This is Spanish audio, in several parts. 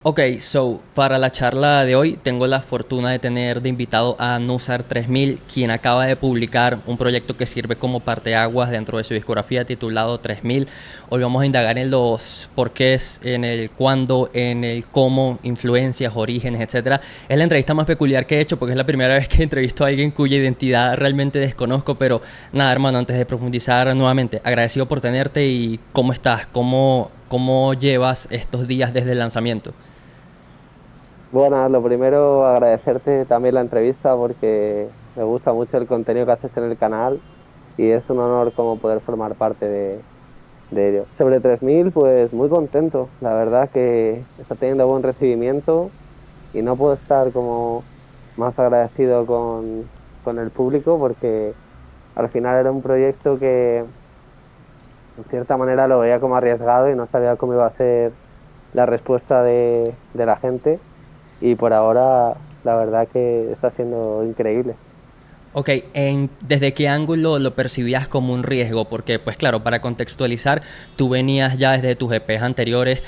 Ok, so para la charla de hoy tengo la fortuna de tener de invitado a Nusar 3000, quien acaba de publicar un proyecto que sirve como parteaguas dentro de su discografía titulado 3000. Hoy vamos a indagar en los porqués, en el cuándo, en el cómo, influencias, orígenes, etcétera. Es la entrevista más peculiar que he hecho porque es la primera vez que entrevisto a alguien cuya identidad realmente desconozco, pero nada, hermano, antes de profundizar nuevamente, agradecido por tenerte y cómo estás, cómo llevas estos días desde el lanzamiento. Bueno, lo primero agradecerte también la entrevista porque me gusta mucho el contenido que haces en el canal y es un honor como poder formar parte de ello. Sobre 3000, pues muy contento. La verdad que está teniendo buen recibimiento y no puedo estar como más agradecido con el público porque al final era un proyecto que en cierta manera lo veía como arriesgado y no sabía cómo iba a ser la respuesta de la gente. Y por ahora la verdad que está siendo increíble. Ok, ¿desde qué ángulo lo percibías como un riesgo? Porque, pues claro, para contextualizar, tú venías ya desde tus EPs anteriores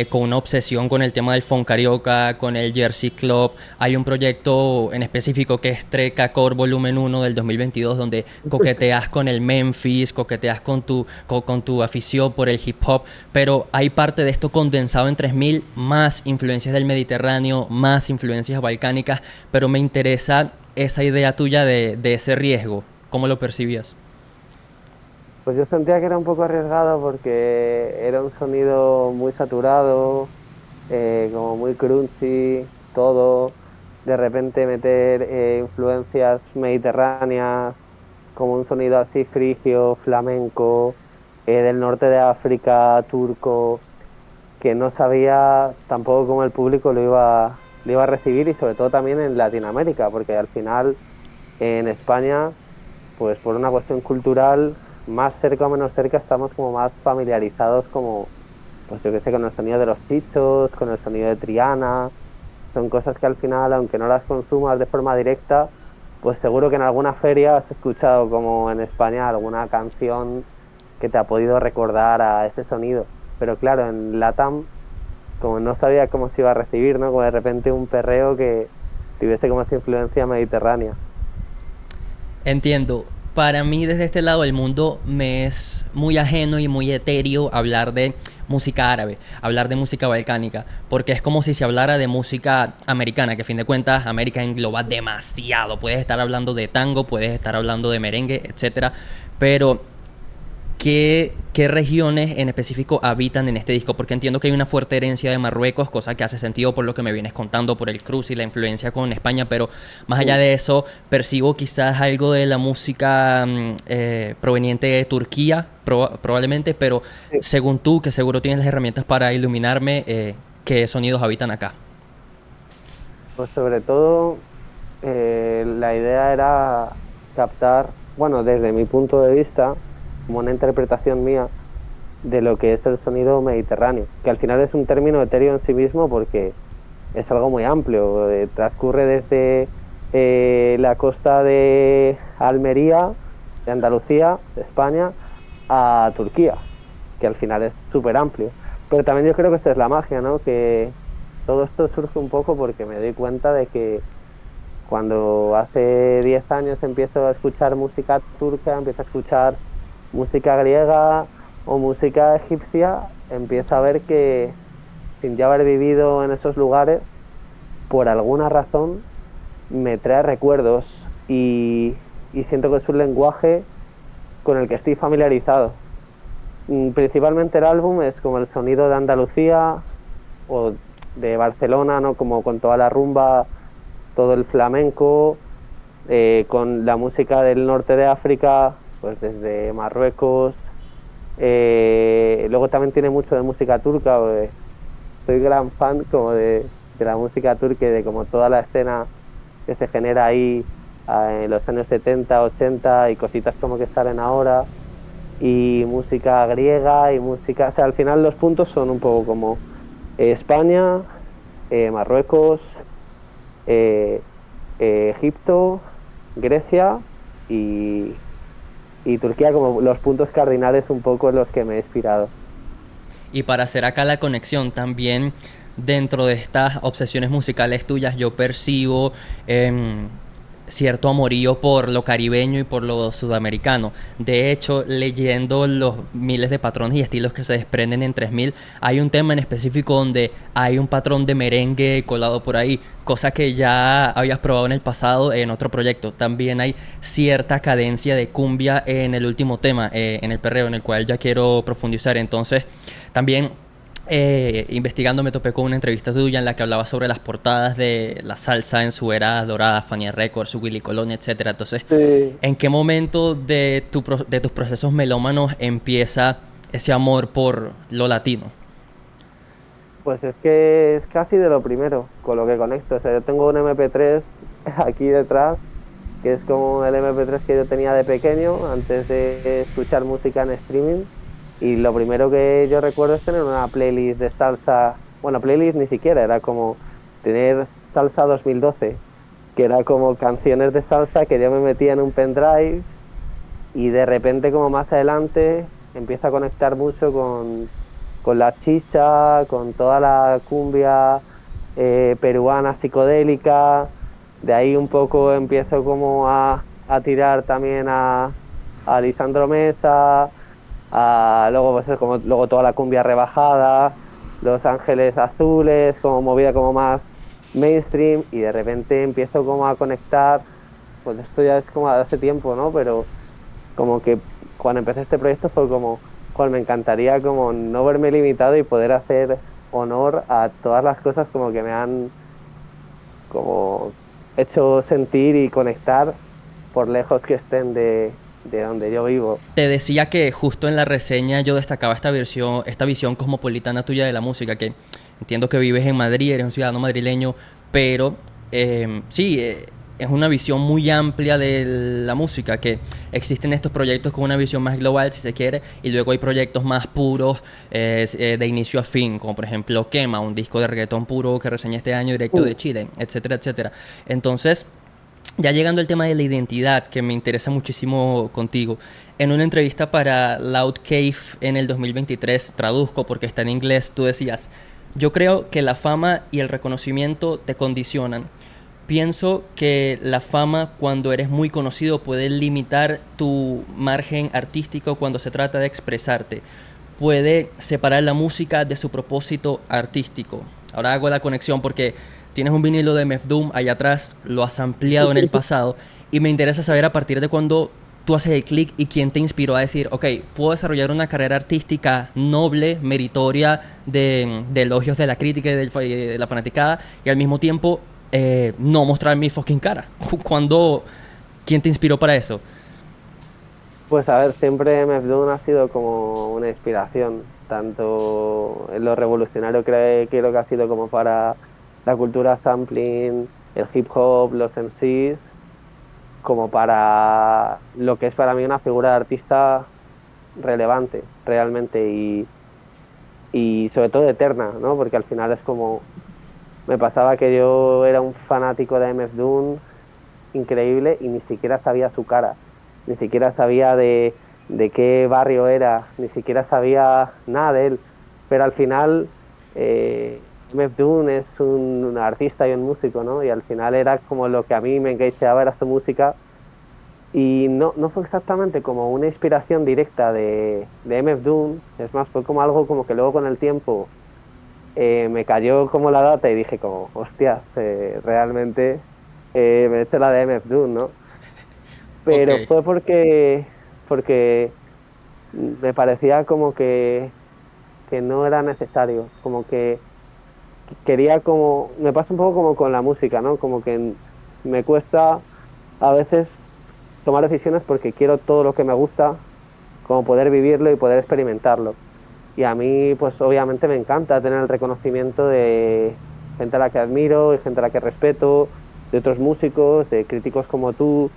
con una obsesión con el tema del funk carioca, con el Jersey Club. Hay un proyecto en específico que es Treca Core Volumen 1 del 2022, donde coqueteas con el Memphis, coqueteas con tu afición por el hip hop, pero hay parte de esto condensado en 3000, más influencias del Mediterráneo, más influencias balcánicas, pero me interesa esa idea tuya de ese riesgo. ¿Cómo lo percibías? Pues yo sentía que era un poco arriesgado porque era un sonido muy saturado, como muy crunchy, todo. De repente meter influencias mediterráneas, como un sonido así frigio, flamenco, del norte de África, turco, que no sabía tampoco cómo el público lo iba a recibir y sobre todo también en Latinoamérica, porque al final en España, pues por una cuestión cultural, más cerca o menos cerca, estamos como más familiarizados como, pues yo qué sé, con el sonido de los chichos, con el sonido de Triana. Son cosas que al final, aunque no las consumas de forma directa, pues seguro que en alguna feria has escuchado como en España alguna canción que te ha podido recordar a ese sonido. Pero claro, en Latam, como no sabía cómo se iba a recibir, ¿no? Como de repente un perreo que tuviese como esa influencia mediterránea. Entiendo. Para mí desde este lado del mundo me es muy ajeno y muy etéreo hablar de música árabe, hablar de música balcánica, porque es como si se hablara de música americana, que a fin de cuentas América engloba demasiado. Puedes estar hablando de tango, puedes estar hablando de merengue, etcétera, pero ¿qué regiones en específico habitan en este disco? Porque entiendo que hay una fuerte herencia de Marruecos, cosa que hace sentido por lo que me vienes contando, por el cruce y la influencia con España, pero más allá Mm. de eso, percibo quizás algo de la música proveniente de Turquía, probablemente, pero Sí. según tú, que seguro tienes las herramientas para iluminarme, ¿qué sonidos habitan acá? Pues sobre todo, la idea era captar, bueno, desde mi punto de vista, como una interpretación mía de lo que es el sonido mediterráneo, que al final es un término etéreo en sí mismo porque es algo muy amplio. Transcurre desde la costa de Almería, de Andalucía, de España, a Turquía, que al final es súper amplio. Pero también yo creo que esta es la magia, ¿no? Que todo esto surge un poco porque me doy cuenta de que cuando hace 10 años empiezo a escuchar música turca, empiezo a escuchar música griega o música egipcia, empiezo a ver que sin ya haber vivido en esos lugares, por alguna razón me trae recuerdos y siento que es un lenguaje con el que estoy familiarizado. Principalmente el álbum es como el sonido de Andalucía o de Barcelona, ¿no? Como con toda la rumba, todo el flamenco, con la música del norte de África, pues desde Marruecos. Luego también tiene mucho de música turca. Soy gran fan como de la música turca y de como toda la escena que se genera ahí en los años 70 80 y cositas como que salen ahora. Y música griega y música, o sea, al final los puntos son un poco como España, Marruecos, eh, Egipto, Grecia y, y Turquía como los puntos cardinales un poco en los que me he inspirado. Y para hacer acá la conexión también, dentro de estas obsesiones musicales tuyas yo percibo cierto amorío por lo caribeño y por lo sudamericano. De hecho, leyendo los miles de patrones y estilos que se desprenden en 3000, hay un tema en específico donde hay un patrón de merengue colado por ahí, cosa que ya habías probado en el pasado en otro proyecto. También hay cierta cadencia de cumbia en el último tema, en el perreo, en el cual ya quiero profundizar. Entonces, también investigando me topé con una entrevista tuya en la que hablaba sobre las portadas de la salsa en su era dorada, Fania Records, Willy Colón, etcétera. Entonces, Sí, ¿en qué momento de de tus procesos melómanos empieza ese amor por lo latino? pues es que es casi de lo primero con lo que conecto. O sea, yo tengo un MP3 aquí detrás, que es como el MP3 que yo tenía de pequeño antes de escuchar música en streaming. Y lo primero que yo recuerdo es tener una playlist de salsa, bueno, playlist ni siquiera, era como tener salsa 2012, que era como canciones de salsa que yo me metía en un pendrive y de repente como más adelante empieza a conectar mucho con la chicha, con toda la cumbia peruana psicodélica. De ahí un poco empiezo como a tirar también a Lisandro Mesa, luego pues como luego toda la cumbia rebajada, Los Ángeles Azules, como movida como más mainstream, y de repente empiezo como a conectar, pues esto ya es como hace tiempo, ¿no? Pero como que cuando empecé este proyecto fue como, joder, me encantaría como no verme limitado y poder hacer honor a todas las cosas como que me han como hecho sentir y conectar por lejos que estén de donde yo vivo. Te decía que justo en la reseña yo destacaba esta visión cosmopolitana tuya de la música, que entiendo que vives en Madrid, eres un ciudadano madrileño, pero sí, es una visión muy amplia de la música, que existen estos proyectos con una visión más global, si se quiere, y luego hay proyectos más puros de inicio a fin, como por ejemplo Quema, un disco de reggaetón puro que reseñé este año directo de Chile, etcétera, etcétera. Entonces, ya llegando al tema de la identidad, que me interesa muchísimo contigo, en una entrevista para Loud Cave en el 2023, traduzco porque está en inglés, tú decías, yo creo que la fama y el reconocimiento te condicionan. Pienso que la fama cuando eres muy conocido puede limitar tu margen artístico cuando se trata de expresarte. Puede separar la música de su propósito artístico. Ahora hago la conexión porque tienes un vinilo de MF Doom allá atrás, lo has ampliado en el pasado y me interesa saber a partir de cuándo tú haces el clic y quién te inspiró a decir, ok, puedo desarrollar una carrera artística noble, meritoria, de elogios de la crítica y de la fanaticada y al mismo tiempo no mostrar mi fucking cara. ¿Cuándo, quién te inspiró para eso? Pues a ver, siempre MF Doom ha sido como una inspiración, tanto en lo revolucionario que creo que ha sido como para la cultura sampling, el hip hop, los MCs, como para lo que es para mí una figura de artista relevante realmente y sobre todo eterna, ¿no? Porque al final es como, me pasaba que yo era un fanático de MF Doom increíble y ni siquiera sabía su cara, ni siquiera sabía de qué barrio era, ni siquiera sabía nada de él, pero al final MF Doom es un artista y un músico, ¿no? Y al final era como lo que a mí me enganchaba era su música y no fue exactamente como una inspiración directa de MF Doom, es más, fue como algo como que luego con el tiempo me cayó como la data y dije como, hostias, realmente me he hecho la de MF Doom, ¿no? Ok. Pero fue porque me parecía como que no era necesario, como que quería como, me pasa un poco como con la música, ¿no? Como que me cuesta a veces tomar decisiones porque quiero todo lo que me gusta, como poder vivirlo y poder experimentarlo. Y a mí, pues obviamente me encanta tener el reconocimiento de gente a la que admiro y gente a la que respeto, de otros músicos, de críticos como tú,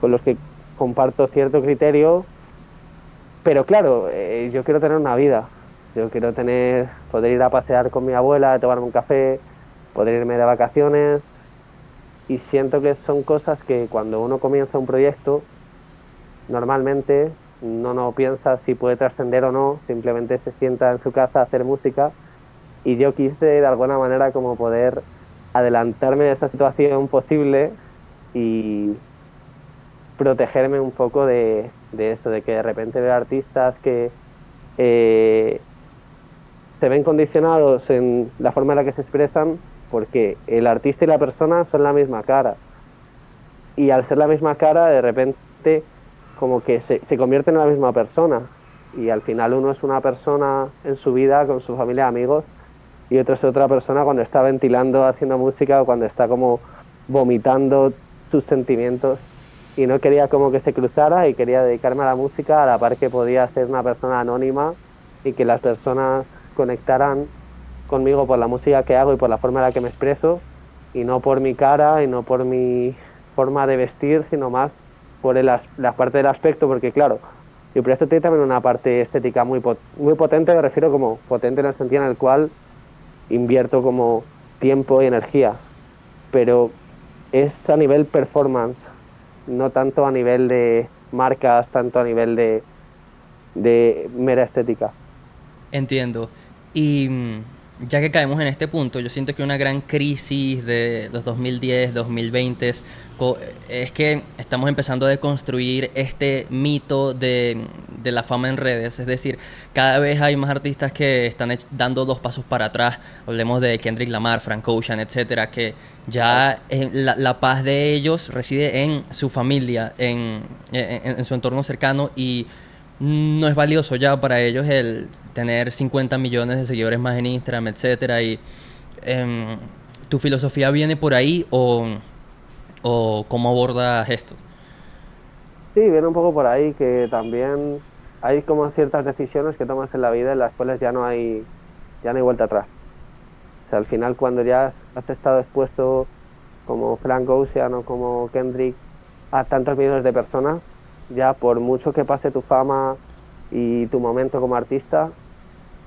con los que comparto cierto criterio, pero claro, yo quiero tener una vida, yo quiero tener, poder ir a pasear con mi abuela, tomarme un café, poder irme de vacaciones, y siento que son cosas que cuando uno comienza un proyecto, normalmente no piensa si puede trascender o no, simplemente se sienta en su casa a hacer música y yo quise de alguna manera como poder adelantarme de esa situación posible y protegerme un poco de eso, de que de repente veo artistas que eh, se ven condicionados en la forma en la que se expresan porque el artista y la persona son la misma cara. Y al ser la misma cara, de repente como que se convierte en la misma persona. Y al final uno es una persona en su vida, con su familia, amigos, y otro es otra persona cuando está ventilando, haciendo música o cuando está como vomitando sus sentimientos. Y no quería como que se cruzara y quería dedicarme a la música a la par que podía ser una persona anónima y que las personas conectaran conmigo por la música que hago y por la forma en la que me expreso y no por mi cara y no por mi forma de vestir, sino más por la parte del aspecto, porque claro, y por esto tiene también una parte estética muy potente, me refiero como potente en el sentido en el cual invierto como tiempo y energía, pero es a nivel performance, no tanto a nivel de marcas, tanto a nivel de mera estética. Entiendo. Y ya que caemos en este punto, yo siento que una gran crisis de los 2010, 2020 es que estamos empezando a deconstruir este mito de la fama en redes. Es decir, cada vez hay más artistas que están dando dos pasos para atrás. Hablemos de Kendrick Lamar, Frank Ocean, etcétera, que Exacto. ya la paz de ellos reside en su familia, en su entorno cercano y no es valioso ya para ellos el tener 50 millones de seguidores más en Instagram, etcétera. Y em, ¿tu filosofía viene por ahí o cómo abordas esto? Sí, viene un poco por ahí que también hay como ciertas decisiones que tomas en la vida en las cuales ya no hay vuelta atrás. O sea, al final cuando ya has estado expuesto como Frank Ocean o como Kendrick a tantos millones de personas, ya por mucho que pase tu fama y tu momento como artista,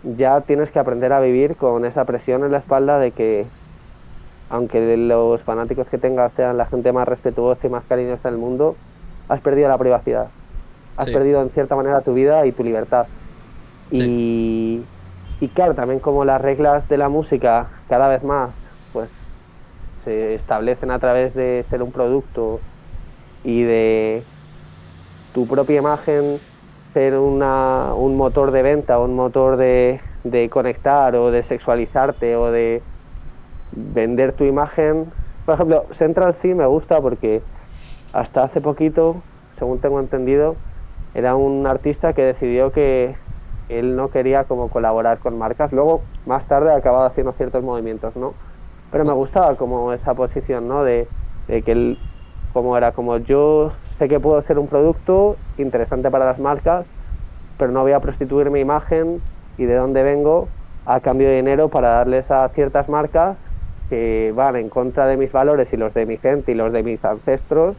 ya tienes que aprender a vivir con esa presión en la espalda de que aunque los fanáticos que tengas sean la gente más respetuosa y más cariñosa del mundo, has perdido la privacidad, has Sí, perdido en cierta manera tu vida y tu libertad. sí, Y, y claro, también como las reglas de la música cada vez más pues se establecen a través de ser un producto y de tu propia imagen ser un motor de venta, un motor de conectar o de sexualizarte o de vender tu imagen. Por ejemplo, Central sí me gusta porque hasta hace poquito, según tengo entendido, era un artista que decidió que él no quería como colaborar con marcas. Luego, más tarde, ha acabado haciendo ciertos movimientos, ¿no? Pero me o- gustaba como esa posición, ¿no? De que él, como era, como yo sé que puedo ser un producto interesante para las marcas, pero no voy a prostituir mi imagen y de dónde vengo a cambio de dinero para darles a ciertas marcas que van en contra de mis valores y los de mi gente y los de mis ancestros,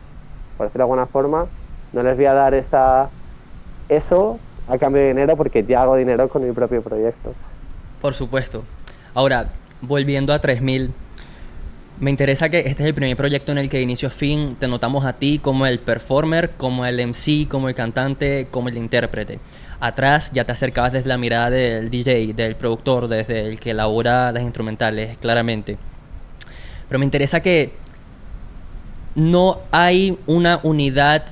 por decirlo de alguna forma, no les voy a dar eso a cambio de dinero porque ya hago dinero con mi propio proyecto. por supuesto. Ahora, volviendo a 3000, me interesa que este es el primer proyecto en el que de inicio a fin te notamos a ti como el performer, como el MC, como el cantante, como el intérprete. Atrás ya te acercabas desde la mirada del DJ, del productor, desde el que elabora las instrumentales, claramente. Pero me interesa que no hay una unidad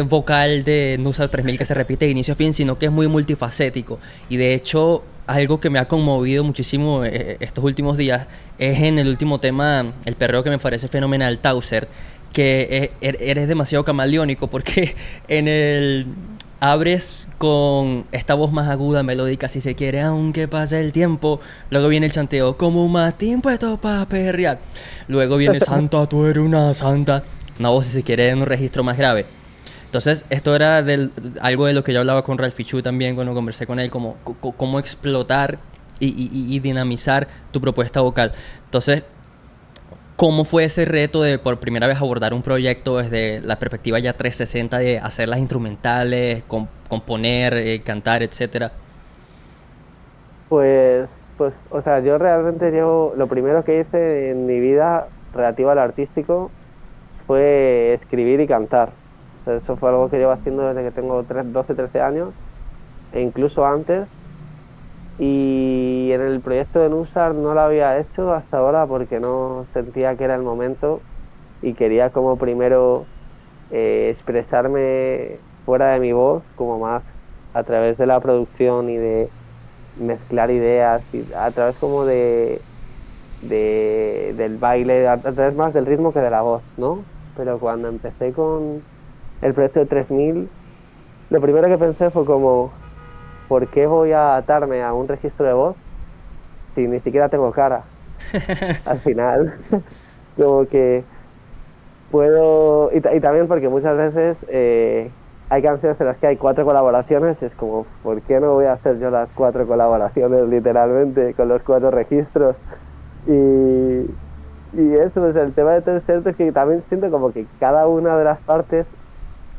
vocal de Nusa 3000 que se repite de inicio a fin, sino que es muy multifacético. Y de hecho, algo que me ha conmovido muchísimo estos últimos días es en el último tema, el perreo que me parece fenomenal, Tauser, que eres demasiado camaleónico porque en el abres con esta voz más aguda, melódica, si se quiere, aunque pase el tiempo. Luego viene el chanteo, como un matín puesto pa' perrear. Luego viene Santa, tú eres una santa. Una voz, si se quiere, en un registro más grave. Entonces, esto era algo de lo que yo hablaba con Ralphie Chu también cuando conversé con él, como cómo explotar y dinamizar tu propuesta vocal. Entonces, ¿cómo fue ese reto de por primera vez abordar un proyecto desde la perspectiva ya 360 de hacer las instrumentales, componer, cantar, etcétera? Pues, o sea, yo lo primero que hice en mi vida relativo al artístico fue escribir y cantar. O sea, eso fue algo que llevo haciendo desde que tengo 12, 13 años, e incluso antes. Y Y en el proyecto de Nusar no lo había hecho hasta ahora porque no sentía que era el momento y quería como primero expresarme fuera de mi voz, como más a través de la producción y de mezclar ideas, y a través como del baile, a través más del ritmo que de la voz, ¿no? Pero cuando empecé con el proyecto de 3000, lo primero que pensé fue como, ¿por qué voy a atarme a un registro de voz si ni siquiera tengo cara? Al final, como que puedo, y también porque muchas veces hay canciones en las que hay 4 colaboraciones, y es como, ¿por qué no voy a hacer yo las 4 colaboraciones literalmente con los 4 registros? Y, y eso, pues el tema de todo esto es que también siento como que cada una de las partes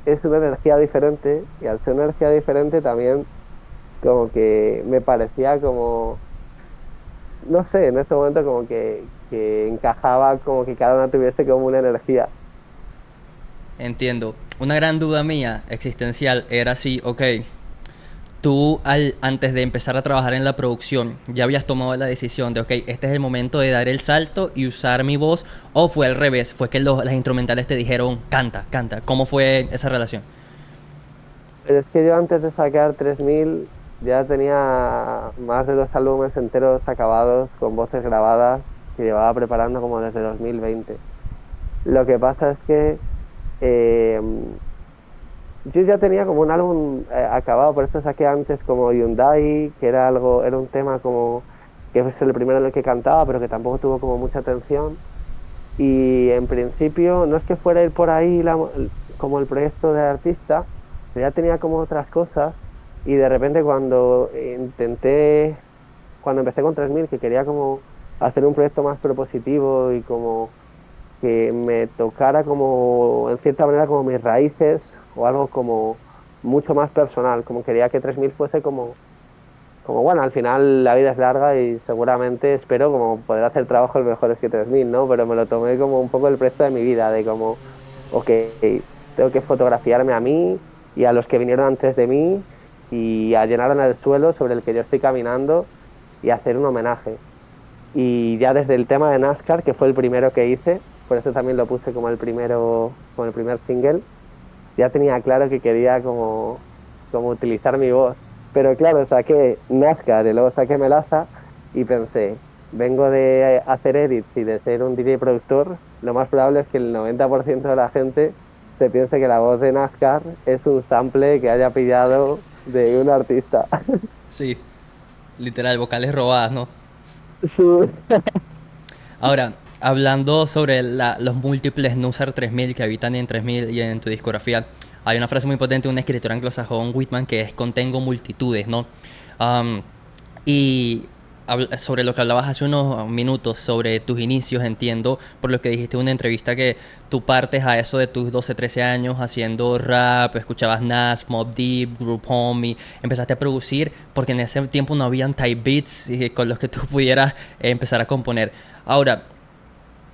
es una energía diferente, y al ser una energía diferente también como que me parecía como, no sé, en ese momento como que encajaba como que cada una tuviese como una energía. Entiendo. Una gran duda mía existencial era si, ok, tú antes de empezar a trabajar en la producción ya habías tomado la decisión de, ok, este es el momento de dar el salto y usar mi voz, o fue al revés, fue que las instrumentales te dijeron, canta, canta. ¿Cómo fue esa relación? Pero es que yo antes de sacar 3000 ya tenía más de 2 álbumes enteros acabados con voces grabadas que llevaba preparando como desde 2020. Lo que pasa es que eh, yo ya tenía como un álbum acabado, por eso saqué antes como Hyundai, que era algo, era un tema como que es el primero en el que cantaba, pero que tampoco tuvo como mucha atención. Y en principio no es que fuera a ir por ahí como el proyecto de artista, pero ya tenía como otras cosas. Y de repente cuando empecé con 3000, que quería como hacer un proyecto más propositivo y como que me tocara como, en cierta manera, como mis raíces o algo como mucho más personal, como quería que 3000 fuese como bueno, al final la vida es larga y seguramente espero como poder hacer trabajos mejores que 3000, ¿no? Pero me lo tomé como un poco el precio de mi vida, de como, ok, tengo que fotografiarme a mí y a los que vinieron antes de mí y a llenar el suelo sobre el que yo estoy caminando y hacer un homenaje. Y ya desde el tema de NASCAR, que fue el primero que hice, por eso también lo puse como el primero, como el primer single, ya tenía claro que quería como utilizar mi voz. Pero claro, saqué NASCAR y luego saqué Melaza y pensé, vengo de hacer edits y de ser un DJ productor, lo más probable es que el 90% de la gente se piense que la voz de NASCAR es un sample que haya pillado de un artista. Sí, literal, vocales robadas, ¿no? Sí. Ahora, hablando sobre los múltiples Nusar 3000 que habitan en 3000 y en tu discografía, hay una frase muy potente de un escritor anglosajón, Whitman, que es contengo multitudes, ¿no? Am, y sobre lo que hablabas hace unos minutos, sobre tus inicios, entiendo por lo que dijiste en una entrevista que tú partes a eso de tus 12 13 años haciendo rap, escuchabas Nas, Mobb Deep, Group Home, y empezaste a producir porque en ese tiempo no habían type beats con los que tú pudieras empezar a componer. Ahora,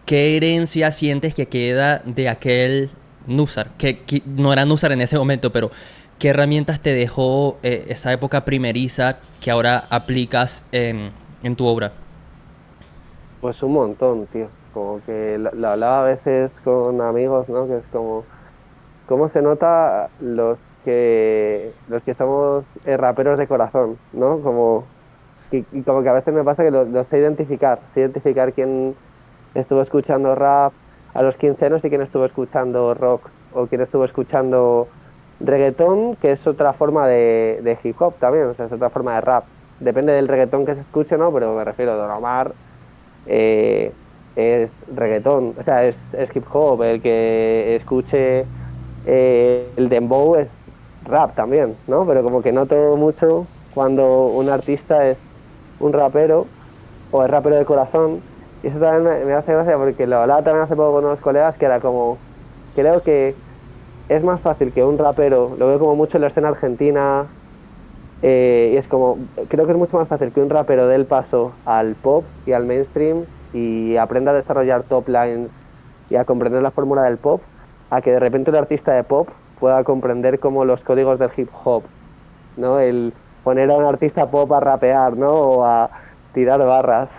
¿qué herencia sientes que queda de aquel Nusar? Que no era Nusar en ese momento, pero ¿qué herramientas te dejó esa época primeriza que ahora aplicas en tu obra? Pues un montón, tío. Como que lo hablaba a veces con amigos, ¿no? Que es como, ¿cómo se nota los que somos raperos de corazón, ¿no? Y como que a veces me pasa que los sé identificar quién estuvo escuchando rap a los 15 años y quién estuvo escuchando rock, o quién estuvo escuchando reggaetón, que es otra forma de hip hop también, o sea, es otra forma de rap. Depende del reggaetón que se escuche, ¿no? Pero me refiero a Don Omar, eh, es reggaetón, o sea, es hip hop. El que escuche el dembow es rap también, ¿no? Pero como que noto mucho cuando un artista es un rapero o es rapero de corazón. Y eso también me hace gracia porque lo hablaba también hace poco con unos colegas, que era como, creo que es más fácil que un rapero, lo veo como mucho en la escena argentina, y es como, creo que es mucho más fácil que un rapero dé el paso al pop y al mainstream y aprenda a desarrollar top lines y a comprender la fórmula del pop, a que de repente un artista de pop pueda comprender como los códigos del hip hop, ¿no? El poner a un artista pop a rapear, ¿no? tirar barras.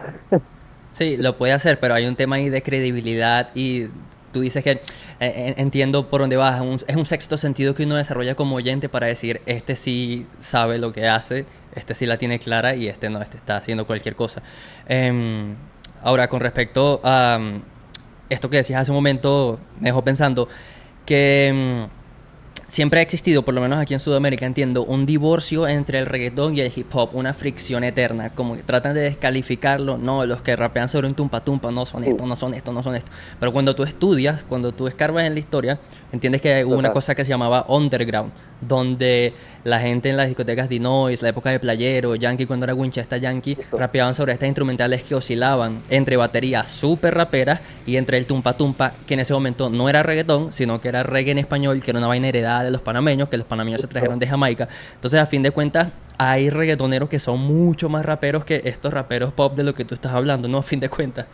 Sí, lo puede hacer, pero hay un tema ahí de credibilidad y tú dices que entiendo por dónde vas. Es un sexto sentido que uno desarrolla como oyente para decir, este sí sabe lo que hace, este sí la tiene clara y este no, este está haciendo cualquier cosa. Em, Ahora, con respecto a esto que decías hace un momento, me dejó pensando que siempre ha existido, por lo menos aquí en Sudamérica, entiendo, un divorcio entre el reggaetón y el hip hop, una fricción eterna, como que tratan de descalificarlo, no, los que rapean sobre un tumpa tumpa no son Mm, esto, no son esto, no son esto. Pero cuando tú estudias, cuando tú escarbas en la historia, entiendes que hubo una total. cosa que se llamaba underground, donde la gente en las discotecas de Noise, la época de Playero, Yankee cuando era Winchester Yankee, Justo. rapeaban sobre estas instrumentales que oscilaban entre baterías súper raperas y entre el tumpa tumpa, que en ese momento no era reggaetón, sino que era reggae en español, que era una vaina heredada de los panameños, que los panameños se trajeron Justo. de Jamaica. Entonces, a fin de cuentas, hay reggaetoneros que son mucho más raperos que estos raperos pop de lo que tú estás hablando, ¿no? A fin de cuentas.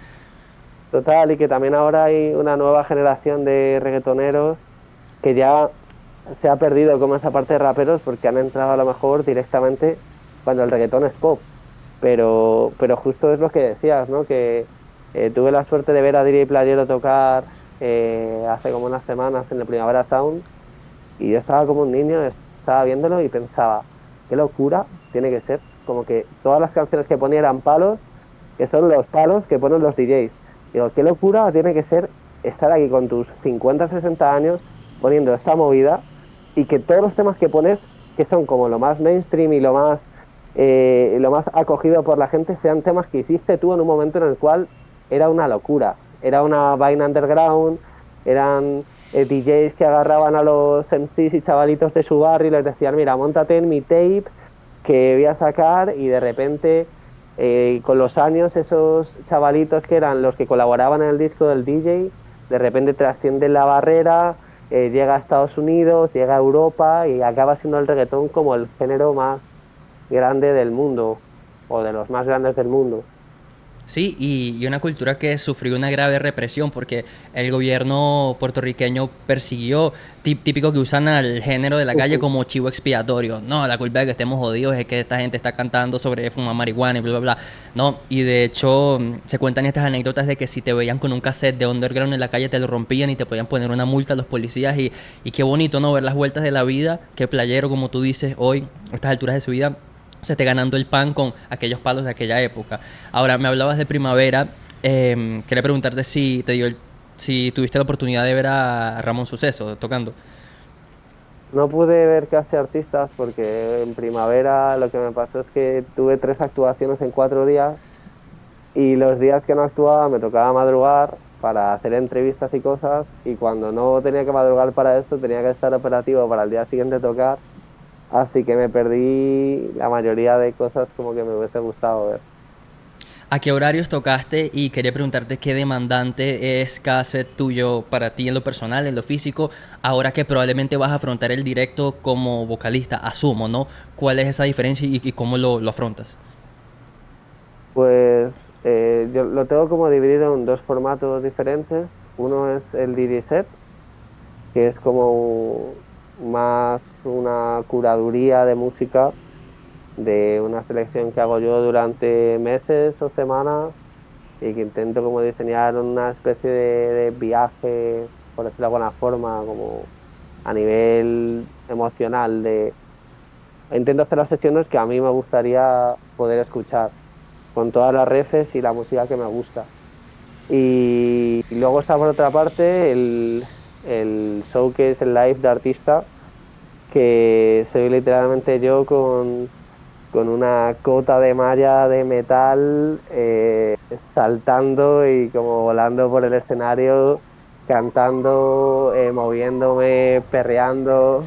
Total, y que también ahora hay una nueva generación de reggaetoneros que ya se ha perdido como esa parte de raperos porque han entrado a lo mejor directamente cuando el reggaetón es pop. Pero justo es lo que decías, ¿no? Que tuve la suerte de ver a DJ Playero tocar hace como unas semanas en el Primavera Sound y yo estaba como un niño, estaba viéndolo y pensaba, qué locura tiene que ser. Como que todas las canciones que ponía eran palos, que son los palos que ponen los DJs. Digo, qué locura tiene que ser estar aquí con tus 50 60 años poniendo esta movida y que todos los temas que pones, que son como lo más mainstream y lo más acogido por la gente, sean temas que hiciste tú en un momento en el cual era una locura. Era una vaina underground, eran DJs que agarraban a los MCs y chavalitos de su barrio y les decían, mira, móntate en mi tape que voy a sacar y de repente con los años esos chavalitos que eran los que colaboraban en el disco del DJ, de repente trascienden la barrera, llega a Estados Unidos, llega a Europa y acaba siendo el reggaetón como el género más grande del mundo o de los más grandes del mundo. Sí, y una cultura que sufrió una grave represión porque el gobierno puertorriqueño persiguió, típico que usan al género de la calle como chivo expiatorio. No, la culpa de que estemos jodidos es que esta gente está cantando sobre fumar marihuana y bla, bla, bla. No, y de hecho se cuentan estas anécdotas de que si te veían con un cassette de underground en la calle te lo rompían y te podían poner una multa a los policías y qué bonito, ¿no? Ver las vueltas de la vida, que Playero, como tú dices, hoy, a estas alturas de su vida se esté ganando el pan con aquellos palos de aquella época. Ahora, me hablabas de Primavera. Quería preguntarte si si tuviste la oportunidad de ver a Ramón Suceso tocando. No pude ver casi artistas porque en primavera lo que me pasó es que tuve 3 actuaciones en 4 días y los días que no actuaba me tocaba madrugar para hacer entrevistas y cosas y cuando no tenía que madrugar para eso tenía que estar operativo para el día siguiente tocar, así que me perdí la mayoría de cosas como que me hubiese gustado ver. ¿A qué horarios tocaste? Y quería preguntarte qué demandante es cada set tuyo para ti en lo personal, en lo físico, ahora que probablemente vas a afrontar el directo como vocalista, asumo, ¿no? ¿Cuál es esa diferencia y cómo lo afrontas? Pues yo lo tengo como dividido en dos formatos diferentes. Uno es el DJ set, que es como más una curaduría de música de una selección que hago yo durante meses o semanas y que intento como diseñar una especie de viaje, por decirlo de alguna forma, como a nivel emocional de intento hacer las sesiones que a mí me gustaría poder escuchar con todas las refes y la música que me gusta. Y luego está por otra parte el showcase, el live de artista, que soy literalmente yo con una cota de malla de metal saltando y como volando por el escenario, cantando, moviéndome, perreando,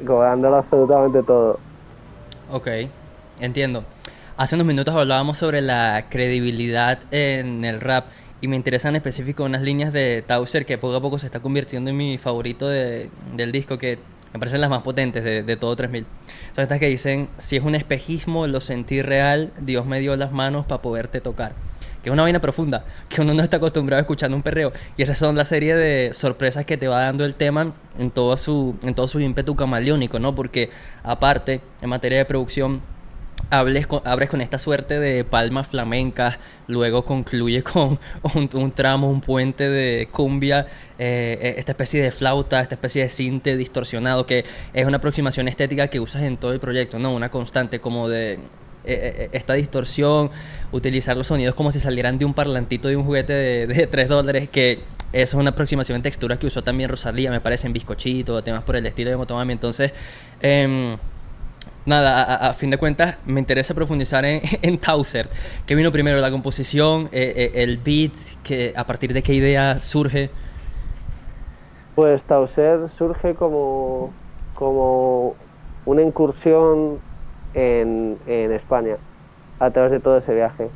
como dándolo absolutamente todo. Ok, entiendo. Hace unos minutos hablábamos sobre la credibilidad en el rap y me interesan en específico unas líneas de Tauser que poco a poco se está convirtiendo en mi favorito del disco, que me parecen las más potentes de todo 3000. Son estas que dicen, si es un espejismo, lo sentí real, Dios me dio las manos para poderte tocar. Que es una vaina profunda, que uno no está acostumbrado a escuchando un perreo. Y esas son la serie de sorpresas que te va dando el tema en todo su ímpetu camaleónico, ¿no? Porque aparte, en materia de producción, abres con esta suerte de palmas flamencas, luego concluye con un tramo, un puente de cumbia, esta especie de flauta, esta especie de sinte distorsionado, que es una aproximación estética que usas en todo el proyecto, ¿no? Una constante como de esta distorsión, utilizar los sonidos como si salieran de un parlantito de un juguete de $3, que eso es una aproximación en textura que usó también Rosalía, me parece, en Bizcochito, temas por el estilo de Motomami. Entonces, nada, a fin de cuentas, me interesa profundizar en Towser. ¿Qué vino primero, la composición, el beat, que, a partir de qué idea surge? Pues Tauser surge como una incursión en España a través de todo ese viaje,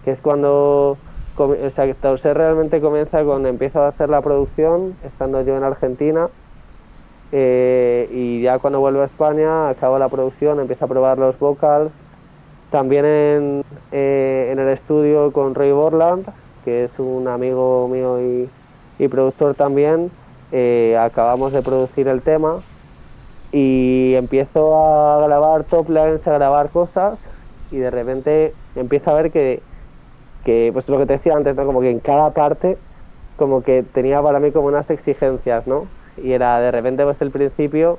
que es cuando, o sea, que Tauser realmente comienza cuando empiezo a hacer la producción, estando yo en Argentina, y ya cuando vuelvo a España, acabo la producción, empiezo a probar los vocals, también en el estudio con Ray Borland, que es un amigo mío y productor también, acabamos de producir el tema y empiezo a grabar top lines, a grabar cosas y de repente empiezo a ver que pues lo que te decía antes, ¿no? Como que en cada parte como que tenía para mí como unas exigencias, ¿no? Y era de repente pues el principio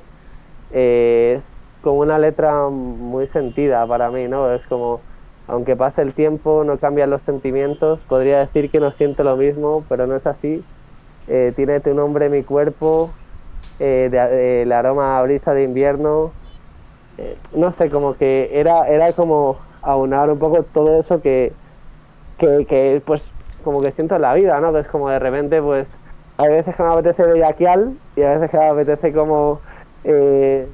es como una letra muy sentida para mí, ¿no? Es como, aunque pase el tiempo, no cambian los sentimientos, podría decir que no siento lo mismo, pero no es así. Tiene tu nombre mi cuerpo, el aroma a brisa de invierno, no sé, como que era como aunar un poco todo eso que pues como que siento en la vida, ¿no? Que es como de repente pues hay veces que me apetece bellaquial y a veces que me apetece como eh,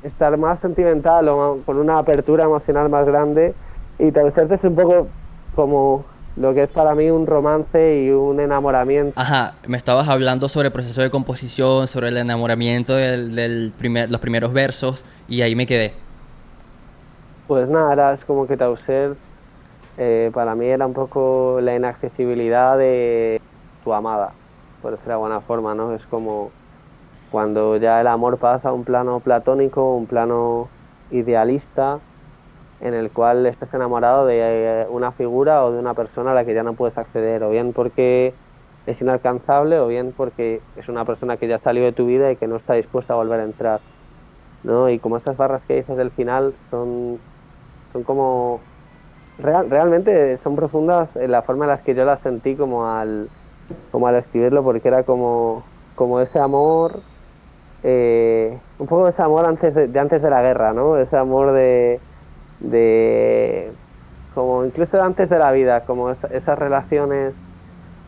estar más sentimental o con una apertura emocional más grande y Tauserte es un poco como lo que es para mí un romance y un enamoramiento. Ajá, me estabas hablando sobre el proceso de composición, sobre el enamoramiento los primeros versos, y ahí me quedé. Pues nada, era es como que Tauser para mí era un poco la inaccesibilidad de tu amada, por decirlo de alguna forma, ¿no? Es como cuando ya el amor pasa a un plano platónico, un plano idealista, en el cual estás enamorado de una figura o de una persona a la que ya no puedes acceder, o bien porque es inalcanzable, o bien porque es una persona que ya salió de tu vida y que no está dispuesta a volver a entrar, ¿no? Y como estas barras que dices del final son como realmente son profundas en la forma en la que yo las sentí como al escribirlo, porque era como ese amor, un poco ese amor de antes de la guerra, ¿no? Ese amor de como incluso antes de la vida, como esas relaciones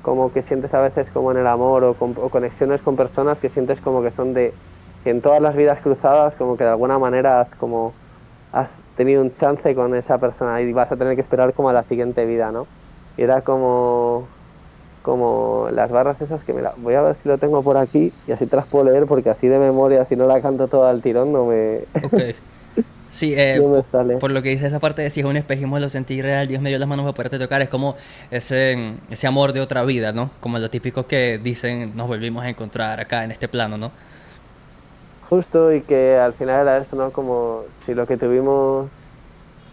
como que sientes a veces como en el amor o conexiones con personas que sientes como que son que en todas las vidas cruzadas como que de alguna manera has tenido un chance con esa persona y vas a tener que esperar como a la siguiente vida, ¿no? Y era como las barras esas que voy a ver si lo tengo por aquí y así te las puedo leer porque así de memoria, si no la canto toda al tirón, Ok. Sí, no me sale. por lo que dice esa parte de si es un espejismo, lo sentí real, Dios me dio las manos para poderte tocar, es como ese amor de otra vida, ¿no? Como lo típico que dicen, nos volvimos a encontrar acá en este plano, ¿no? Justo y que al final era eso, ¿no? Como si lo que tuvimos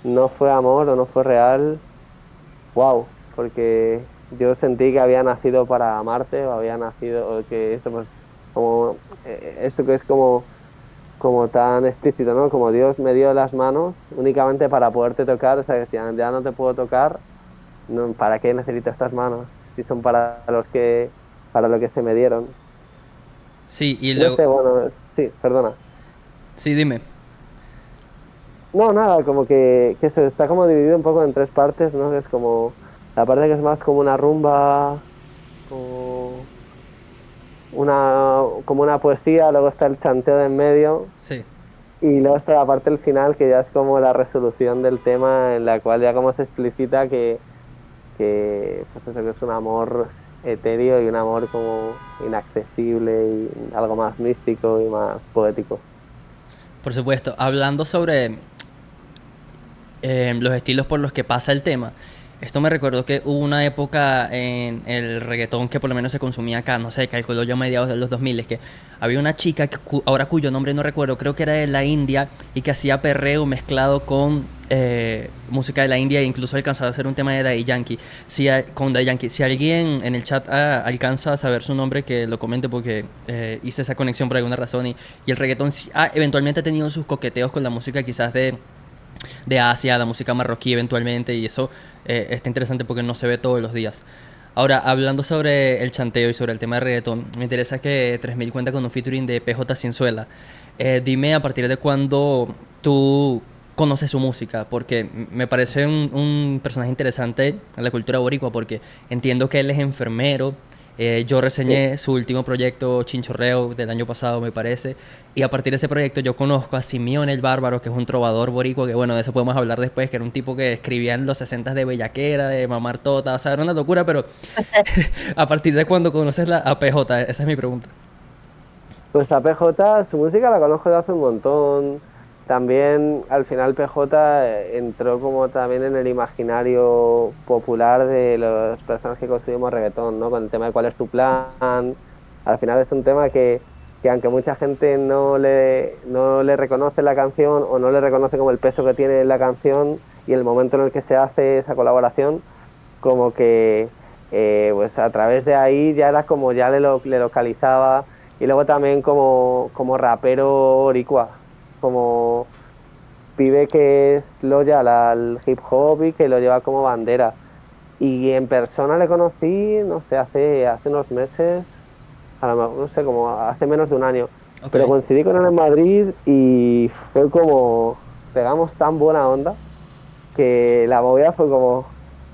no fue amor o no fue real, wow, porque yo sentí que había nacido para amarte o había nacido, o que esto pues como, esto que es como tan explícito, ¿no? Como Dios me dio las manos únicamente para poderte tocar, o sea, que si ya no te puedo tocar, no, ¿para qué necesito estas manos? Si son para lo que se me dieron. Sí, y No luego, sé, bueno, sí, perdona. sí, dime. No, nada, como que se está como dividido un poco en tres partes, ¿no? Que es como la parte que es más como una rumba, como como una poesía, luego está el chanteo de en medio Sí. y luego está la parte del final que ya es como la resolución del tema en la cual ya como se explicita que pues eso que es un amor etéreo y un amor como inaccesible y algo más místico y más poético. Por supuesto, hablando sobre los estilos por los que pasa el tema, Esto me recordó que hubo una época en el reggaetón que por lo menos se consumía acá, no sé, calculo yo a mediados de los 2000, es que había una chica que ahora cuyo nombre no recuerdo, creo que era de la India y que hacía perreo mezclado con música de la India e incluso alcanzaba a hacer un tema de Daddy Yankee. Con Daddy Yankee. Si alguien en el chat alcanza a saber su nombre, que lo comente porque hice esa conexión por alguna razón y el reggaetón eventualmente ha tenido sus coqueteos con la música quizás de Asia, la música marroquí eventualmente, y eso está interesante porque no se ve todos los días. Ahora, hablando sobre el chanteo y sobre el tema de reggaetón, me interesa que 3000 cuenta con un featuring de PJ Cienzuela. Dime a partir de cuándo tú conoces su música, porque me parece un personaje interesante en la cultura boricua, porque entiendo que él es enfermero. Yo Sí. reseñé su último proyecto, Chinchorreo, del año pasado, me parece. Y a partir de ese proyecto yo conozco a Simeón el Bárbaro, que es un trovador boricua, que bueno, de eso podemos hablar después, que era un tipo que escribía en los 60 de bellaquera, de mamar tota, o sea, era una locura, pero a partir de cuando conoces a PJ, esa es mi pregunta. Pues a PJ, su música la conozco de hace un montón. También al final PJ entró como también en el imaginario popular de las personas que consumimos reggaetón, ¿no? Con el tema de cuál es tu plan. Al final es un tema que aunque mucha gente no le reconoce la canción o no le reconoce como el peso que tiene la canción y el momento en el que se hace esa colaboración, como que pues a través de ahí ya era como ya le localizaba y luego también como rapero boricua, como pibe que es loyal al hip hop y que lo lleva como bandera. Y en persona le conocí, no sé, hace unos meses, a lo mejor, no sé, como hace menos de un año, Ok. pero coincidí con él en Madrid y fue como, pegamos tan buena onda que la movida fue como,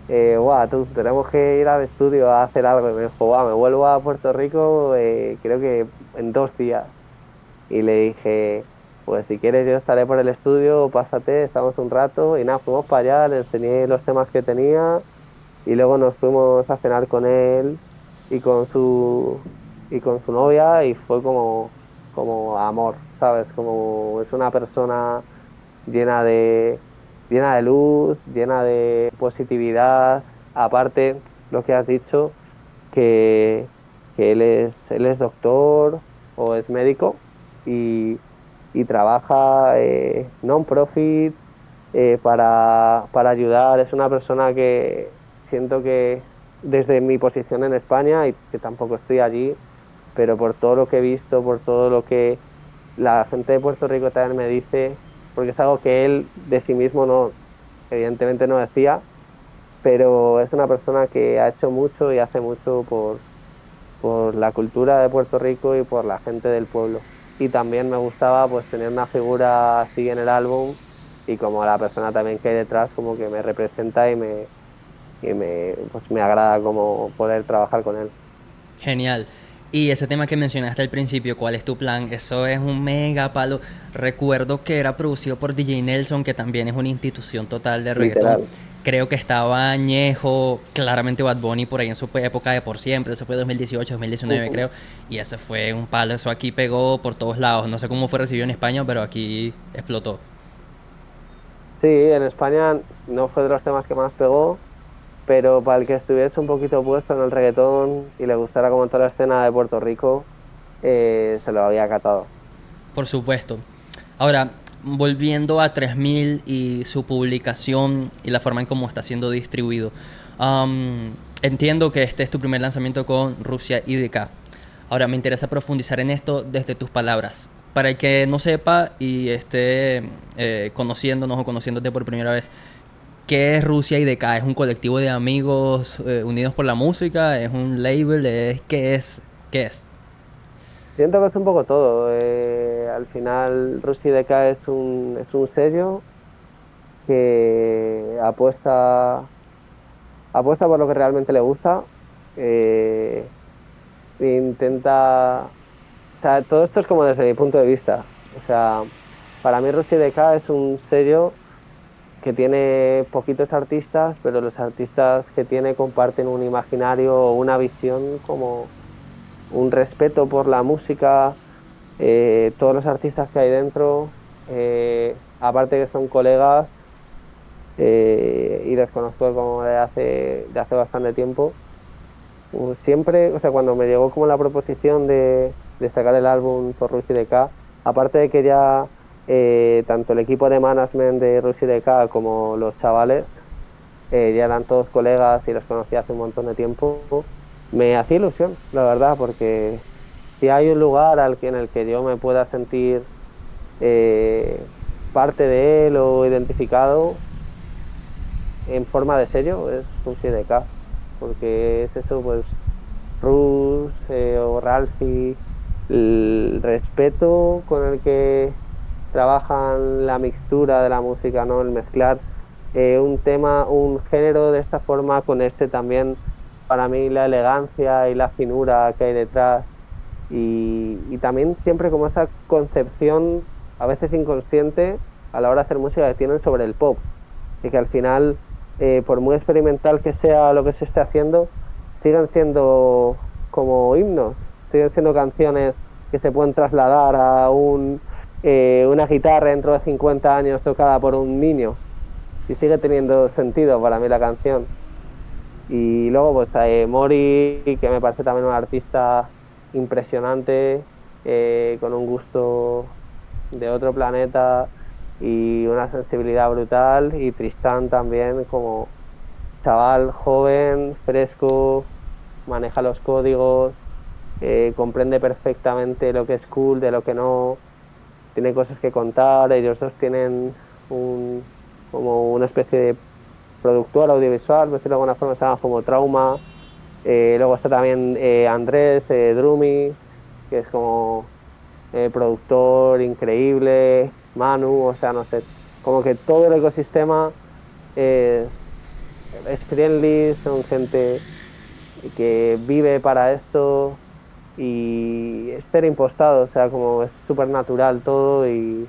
guau, tú, tenemos que ir al estudio a hacer algo. Y me dijo, guau, me vuelvo a Puerto Rico, creo que en 2 días. Y le dije, pues si quieres yo estaré por el estudio, pásate, estamos un rato. Y nada, fuimos para allá, le enseñé los temas que tenía y luego nos fuimos a cenar con él y y con su novia y fue como amor, ¿sabes? Como es una persona llena llena de luz, llena de positividad. Aparte, lo que has dicho, que, que él es doctor o es médico y, y trabaja non-profit para ayudar. Es una persona que siento que desde mi posición en España, y que tampoco estoy allí, pero por todo lo que he visto, por todo lo que la gente de Puerto Rico también me dice, porque es algo que él de sí mismo no, evidentemente no decía, pero es una persona que ha hecho mucho y hace mucho por la cultura de Puerto Rico y por la gente del pueblo. Y también me gustaba pues tener una figura así en el álbum y como la persona también que hay detrás como que me representa pues me agrada como poder trabajar con él. Genial. Y ese tema que mencionaste al principio, ¿cuál es tu plan? Eso es un mega palo. Recuerdo que era producido por DJ Nelson, que también es una institución total de reggaetón. Literal. Creo que estaba Añejo, claramente Bad Bunny por ahí en su época de por siempre. Eso fue 2018, 2019 Ujú. creo. Y ese fue un palo. Eso aquí pegó por todos lados. No sé cómo fue recibido en España, pero aquí explotó. Sí, en España no fue de los temas que más pegó, pero para el que estuviese un poquito puesto en el reggaetón y le gustara como toda la escena de Puerto Rico, se lo había catado. Por supuesto. Ahora, volviendo a 3000 y su publicación y la forma en cómo está siendo distribuido. Entiendo que este es tu primer lanzamiento con Rusia IDK. Ahora, me interesa profundizar en esto desde tus palabras. Para el que no sepa y esté conociéndonos o conociéndote por primera vez, ¿qué es Rusia IDK? ¿Es un colectivo de amigos unidos por la música? ¿Es un label? ¿Qué es? ¿Qué es? Siento que es un poco todo. Al final, Rusty DK es un sello que apuesta por lo que realmente le gusta. eh, Intenta. O sea, todo esto es como desde mi punto de vista. O sea, para mí Rusty DK es un sello que tiene poquitos artistas, pero los artistas que tiene comparten un imaginario o una visión como un respeto por la música, todos los artistas que hay dentro, aparte que son colegas, y los conozco como de hace bastante tiempo. Siempre, o sea, cuando me llegó como la proposición de sacar el álbum por Rush DK, aparte de que ya tanto el equipo de management de Rush DK como los chavales ya eran todos colegas y los conocía hace un montón de tiempo, me hacía ilusión, la verdad, porque si hay un lugar en el que yo me pueda sentir eh, parte de él o identificado en forma de sello, es Rush DK, porque es eso, pues Rus o Ralphie, el respeto con el que trabajan la mixtura de la música, ¿no? El mezclar un tema, un género de esta forma con este también, para mí la elegancia y la finura que hay detrás y también siempre como esa concepción, a veces inconsciente, a la hora de hacer música que tienen sobre el pop y que al final, por muy experimental que sea lo que se esté haciendo, siguen siendo como himnos, siguen siendo canciones que se pueden trasladar a una guitarra dentro de 50 años tocada por un niño y sigue teniendo sentido para mí la canción. Y luego, pues, Mori, que me parece también un artista impresionante, con un gusto de otro planeta y una sensibilidad brutal. Y Tristán también, como chaval joven, fresco, maneja los códigos, comprende perfectamente lo que es cool, de lo que no, tiene cosas que contar. Ellos dos tienen un, como una especie de productor audiovisual, por decirlo de alguna forma, se llama como Trauma. Luego está también Andrés Drumi, que es como productor increíble, Manu, o sea, no sé, como que todo el ecosistema es, es friendly, son gente que vive para esto y es ser impostado, o sea, como es súper natural todo y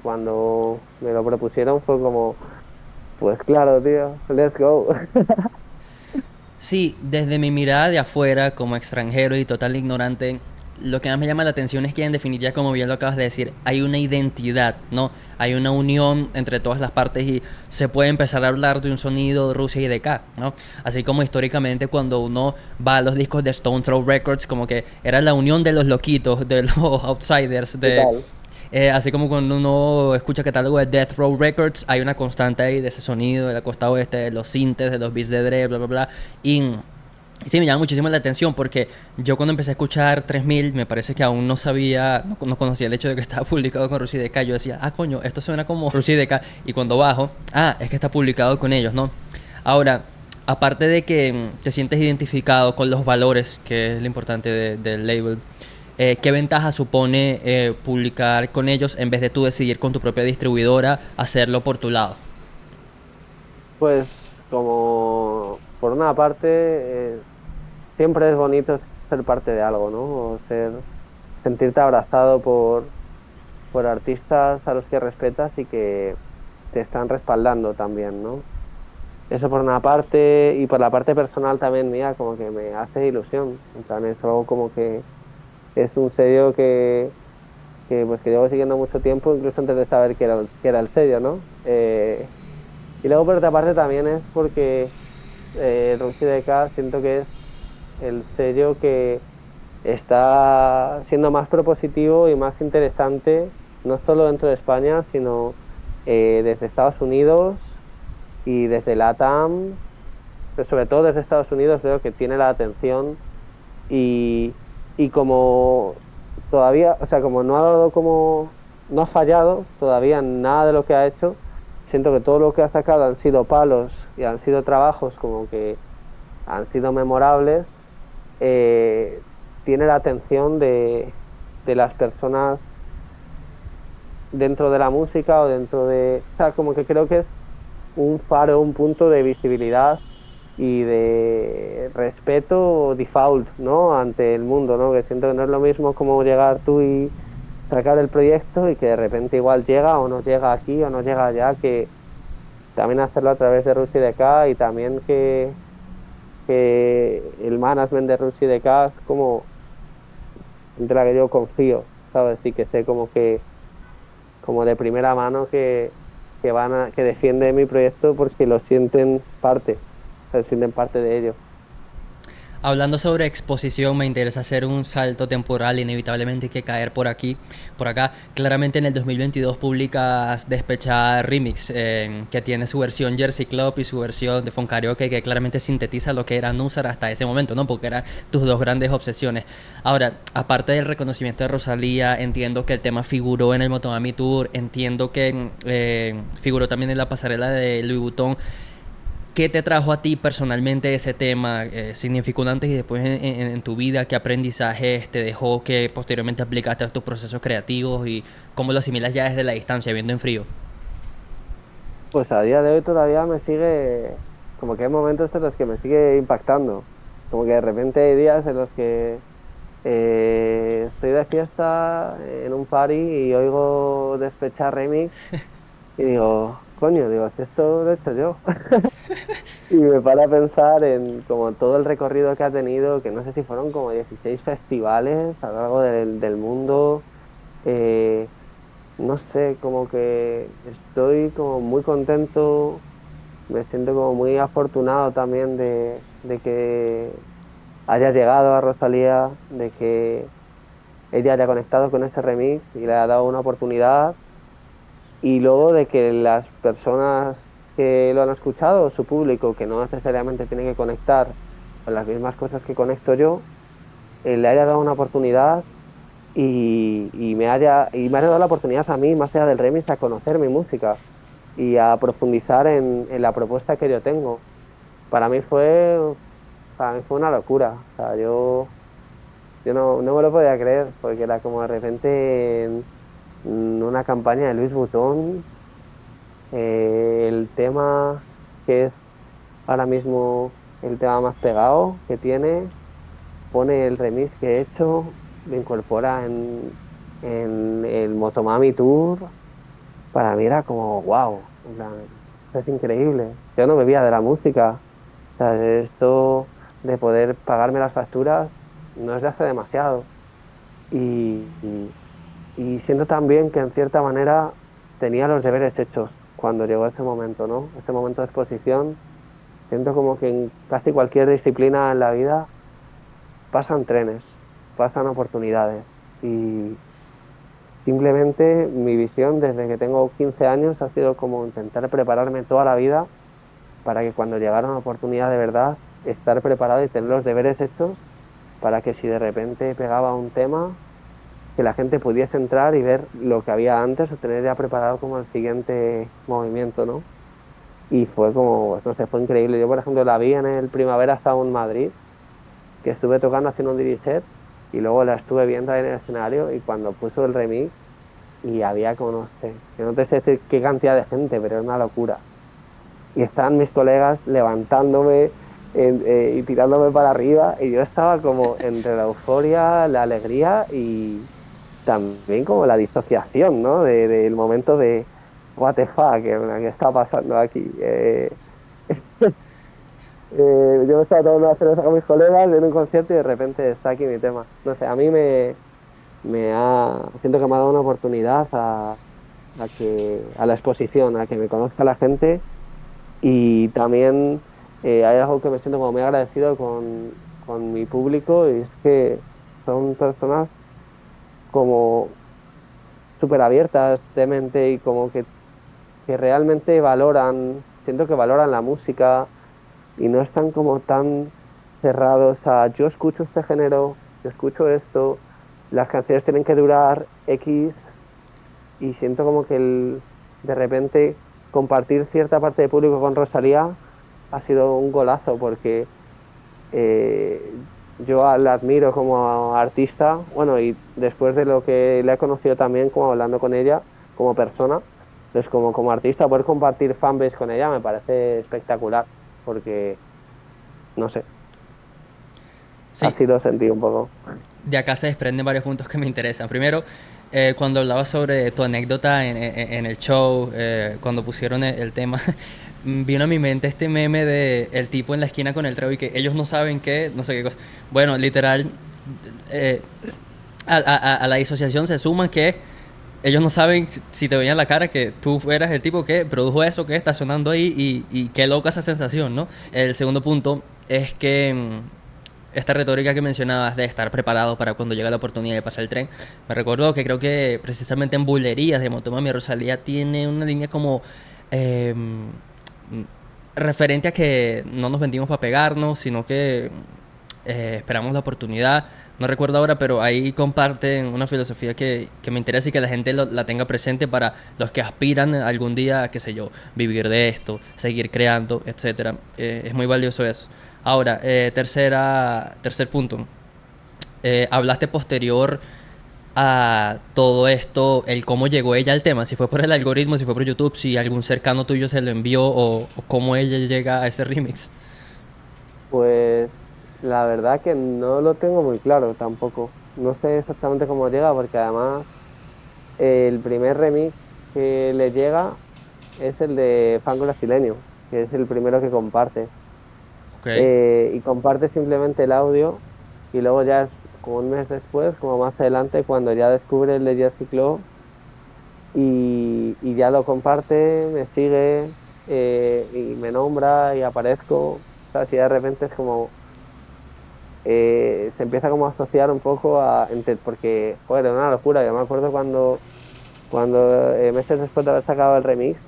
cuando me lo propusieron fue como, pues claro, tío, let's go. Sí, desde mi mirada de afuera, como extranjero y total ignorante, lo que más me llama la atención es que en definitiva, como bien lo acabas de decir, hay una identidad, ¿no? Hay una unión entre todas las partes y se puede empezar a hablar de un sonido de Rusia y de acá, ¿no? Así como históricamente cuando uno va a los discos de Stone Throw Records, como que era la unión de los loquitos, de los outsiders, de Total. así como cuando uno escucha catálogo de Death Row Records, hay una constante ahí de ese sonido de la costa oeste, de los sintes, de los beats de Dre, bla, bla, bla. Y sí, me llama muchísimo la atención porque yo cuando empecé a escuchar 3000, me parece que aún no sabía, no conocía el hecho de que estaba publicado con Rusi DK. Yo decía, ah, coño, esto suena como Rusi DK. Y cuando bajo, ah, es que está publicado con ellos, ¿no? Ahora, aparte de que te sientes identificado con los valores, que es lo importante del label, ¿qué ventaja supone publicar con ellos en vez de tú decidir con tu propia distribuidora hacerlo por tu lado? Pues como por una parte, siempre es bonito ser parte de algo, ¿no? Sentirte abrazado por artistas a los que respetas y que te están respaldando también, ¿no? Eso por una parte, y por la parte personal también mía, como que me hace ilusión. En plan, es algo como que es un sello pues que llevo siguiendo mucho tiempo, incluso antes de saber que era el sello, ¿no? Y luego por otra parte también es porque Rusi DK siento que es el sello que está siendo más propositivo y más interesante, no solo dentro de España, sino desde Estados Unidos y desde LATAM, pero sobre todo desde Estados Unidos veo que tiene la atención y, y como todavía, o sea, como no ha dado como, no ha fallado todavía en nada de lo que ha hecho, siento que todo lo que ha sacado han sido palos y han sido trabajos como que han sido memorables, eh, tiene la atención de las personas dentro de la música o dentro de, o sea, como que creo que es un faro, un punto de visibilidad y de respeto default, ¿no? Ante el mundo, ¿no? Que siento que no es lo mismo como llegar tú y sacar el proyecto y que de repente igual llega o no llega aquí o no llega allá, que también hacerlo a través de Rusia y de acá y también que el management de Rusia y de acá es como entre la que yo confío, ¿sabes? Y que sé como que, como de primera mano que defiende mi proyecto porque lo sienten parte, se sienten parte de ello. Hablando sobre exposición, me interesa hacer un salto temporal, inevitablemente hay que caer por aquí, por acá. Claramente en el 2022 publicas Despechar Remix, que tiene su versión Jersey Club y su versión de Funk Karaoke, que claramente sintetiza lo que era Nusar hasta ese momento, ¿no? Porque eran tus dos grandes obsesiones. Ahora, aparte del reconocimiento de Rosalía, entiendo que el tema figuró en el Motomami Tour, entiendo que figuró también en la pasarela de Louis Vuitton. ¿Qué te trajo a ti personalmente ese tema? ¿Significó un antes y después en tu vida? ¿Qué aprendizajes te dejó que posteriormente aplicaste a tus procesos creativos? ¿Y cómo lo asimilas ya desde la distancia, viendo en frío? Pues a día de hoy todavía me sigue, como que hay momentos en los que me sigue impactando, como que de repente hay días en los que estoy de fiesta en un party y oigo Despechar Remix y digo, coño, digo, si esto lo he hecho yo. Y me para a pensar en como todo el recorrido que ha tenido, que no sé si fueron como 16 festivales a lo largo del mundo. eh, no sé, como que estoy como muy contento, me siento como muy afortunado también de que haya llegado a Rosalía, de que ella haya conectado con ese remix y le haya dado una oportunidad. Y luego de que las personas que lo han escuchado, su público, que no necesariamente tiene que conectar con las mismas cosas que conecto yo, le haya dado una oportunidad y me haya dado la oportunidad a mí, más allá del remix, a conocer mi música y a profundizar en la propuesta que yo tengo. Para mí fue, para mí fue una locura. O sea, yo no me lo podía creer, porque era como de repente en una campaña de Louis Vuitton. El tema que es ahora mismo el tema más pegado que tiene, pone el remix que he hecho, lo incorpora en el Motomami Tour. Para mí era como, wow, en plan, es increíble. Yo no vivía de la música. O sea, esto de poder pagarme las facturas no es de hace demasiado. Y, y, y siento también que en cierta manera tenía los deberes hechos cuando llegó ese momento, ¿no? Ese momento de exposición. Siento como que en casi cualquier disciplina en la vida pasan trenes, pasan oportunidades. Y simplemente mi visión desde que tengo 15 años ha sido como intentar prepararme toda la vida para que cuando llegara una oportunidad de verdad, estar preparado y tener los deberes hechos para que si de repente pegaba un tema, que la gente pudiese entrar y ver lo que había antes o tener ya preparado como el siguiente movimiento, ¿no? Y fue como, no sé, fue increíble. Yo, por ejemplo, la vi en el Primavera Sound Madrid, que estuve tocando haciendo un DJ set y luego la estuve viendo ahí en el escenario y cuando puso el remix y había como, no sé, que no te sé decir qué cantidad de gente, pero era una locura. Y estaban mis colegas levantándome y tirándome para arriba y yo estaba como entre la euforia, la alegría y también como la disociación, ¿no? Del momento de, what the fuck, ¿qué está pasando aquí? Yo me estaba tomando una cerveza con mis colegas en un concierto y de repente está aquí mi tema. No sé, a mí siento que me ha dado una oportunidad a la exposición, a que me conozca la gente y también hay algo que me siento como muy agradecido con mi público y es que son personas como súper abiertas de mente y como que realmente valoran, siento que valoran la música y no están como tan cerrados a yo escucho este género, yo escucho esto, las canciones tienen que durar X y siento como que de repente compartir cierta parte del público con Rosalía ha sido un golazo porque yo la admiro como artista, bueno, y después de lo que le he conocido también como hablando con ella como persona, pues como artista poder compartir fanbase con ella me parece espectacular porque no sé, Sí, así lo sentí un poco. de acá se desprenden varios puntos que me interesan. Primero, cuando hablabas sobre tu anécdota en el show, cuando pusieron el tema, vino a mi mente este meme de el tipo en la esquina con el trago y que ellos no saben qué, no sé qué cosa. Bueno, literal, eh, a la disociación se suma que ellos no saben si te veían la cara que tú eras el tipo que produjo eso, que está sonando ahí y qué loca esa sensación, ¿no? El segundo punto es que esta retórica que mencionabas de estar preparado para cuando llega la oportunidad de pasar el tren, me recuerdo que creo que precisamente en Bulerías de Motomami Rosalía tiene una línea como eh, referente a que no nos vendimos para pegarnos, sino que esperamos la oportunidad. No recuerdo ahora, pero ahí comparten una filosofía que me interesa y que la gente la tenga presente para los que aspiran algún día, qué sé yo, vivir de esto, seguir creando, etcétera. Es muy valioso eso. Ahora, tercer punto. Hablaste posterior a todo esto, el cómo llegó ella al tema, si fue por el algoritmo, si fue por YouTube, si algún cercano tuyo se lo envió o cómo ella llega a ese remix. Pues la verdad que no lo tengo muy claro tampoco. No sé exactamente cómo llega, porque además el primer remix que le llega es el de Fango Brasileño, que es el primero que comparte. Ok, Y comparte simplemente el audio y luego ya es como un mes después, como más adelante, cuando ya descubre el de Jazzy Club y ya lo comparte, me sigue y me nombra y aparezco. O sea, si de repente es como se empieza como a asociar un poco porque, joder, era una locura. Yo me acuerdo cuando meses después de haber sacado el remix,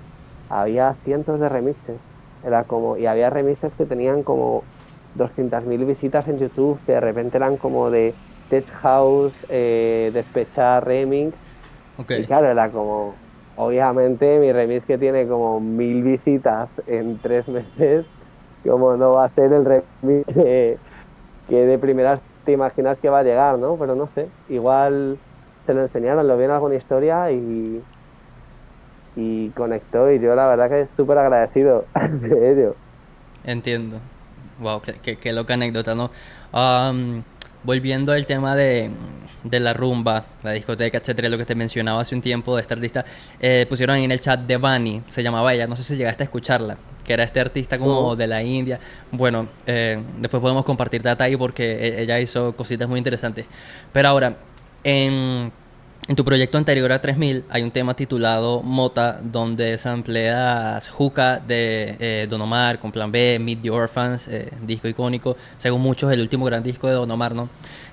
había cientos de remixes. Era como, y había remixes que tenían como 200.000 visitas en YouTube, que de repente eran como de Tech House, Despechar Remix. ok. Y claro, era como, obviamente mi remix que tiene como 1.000 visitas en 3 meses, como no va a ser el remix que de primeras te imaginas que va a llegar, ¿no? Pero no sé, igual se lo enseñaron, lo vi en alguna historia y conectó y yo la verdad que súper agradecido de ello. Entiendo. Wow, qué loca anécdota, ¿no? Am, volviendo al tema de la rumba, la discoteca, etcétera, lo que te mencionaba hace un tiempo de esta artista, pusieron ahí en el chat de Vani, se llamaba ella, no sé si llegaste a escucharla, que era este artista como No, de la India. Bueno, después podemos compartir data ahí porque ella hizo cositas muy interesantes. Pero ahora, en en tu proyecto anterior a 3000 hay un tema titulado Mota, donde sampleas Juca de Don Omar con Plan B, Meet the Orphans, disco icónico, según muchos el último gran disco de Don Omar, ¿no?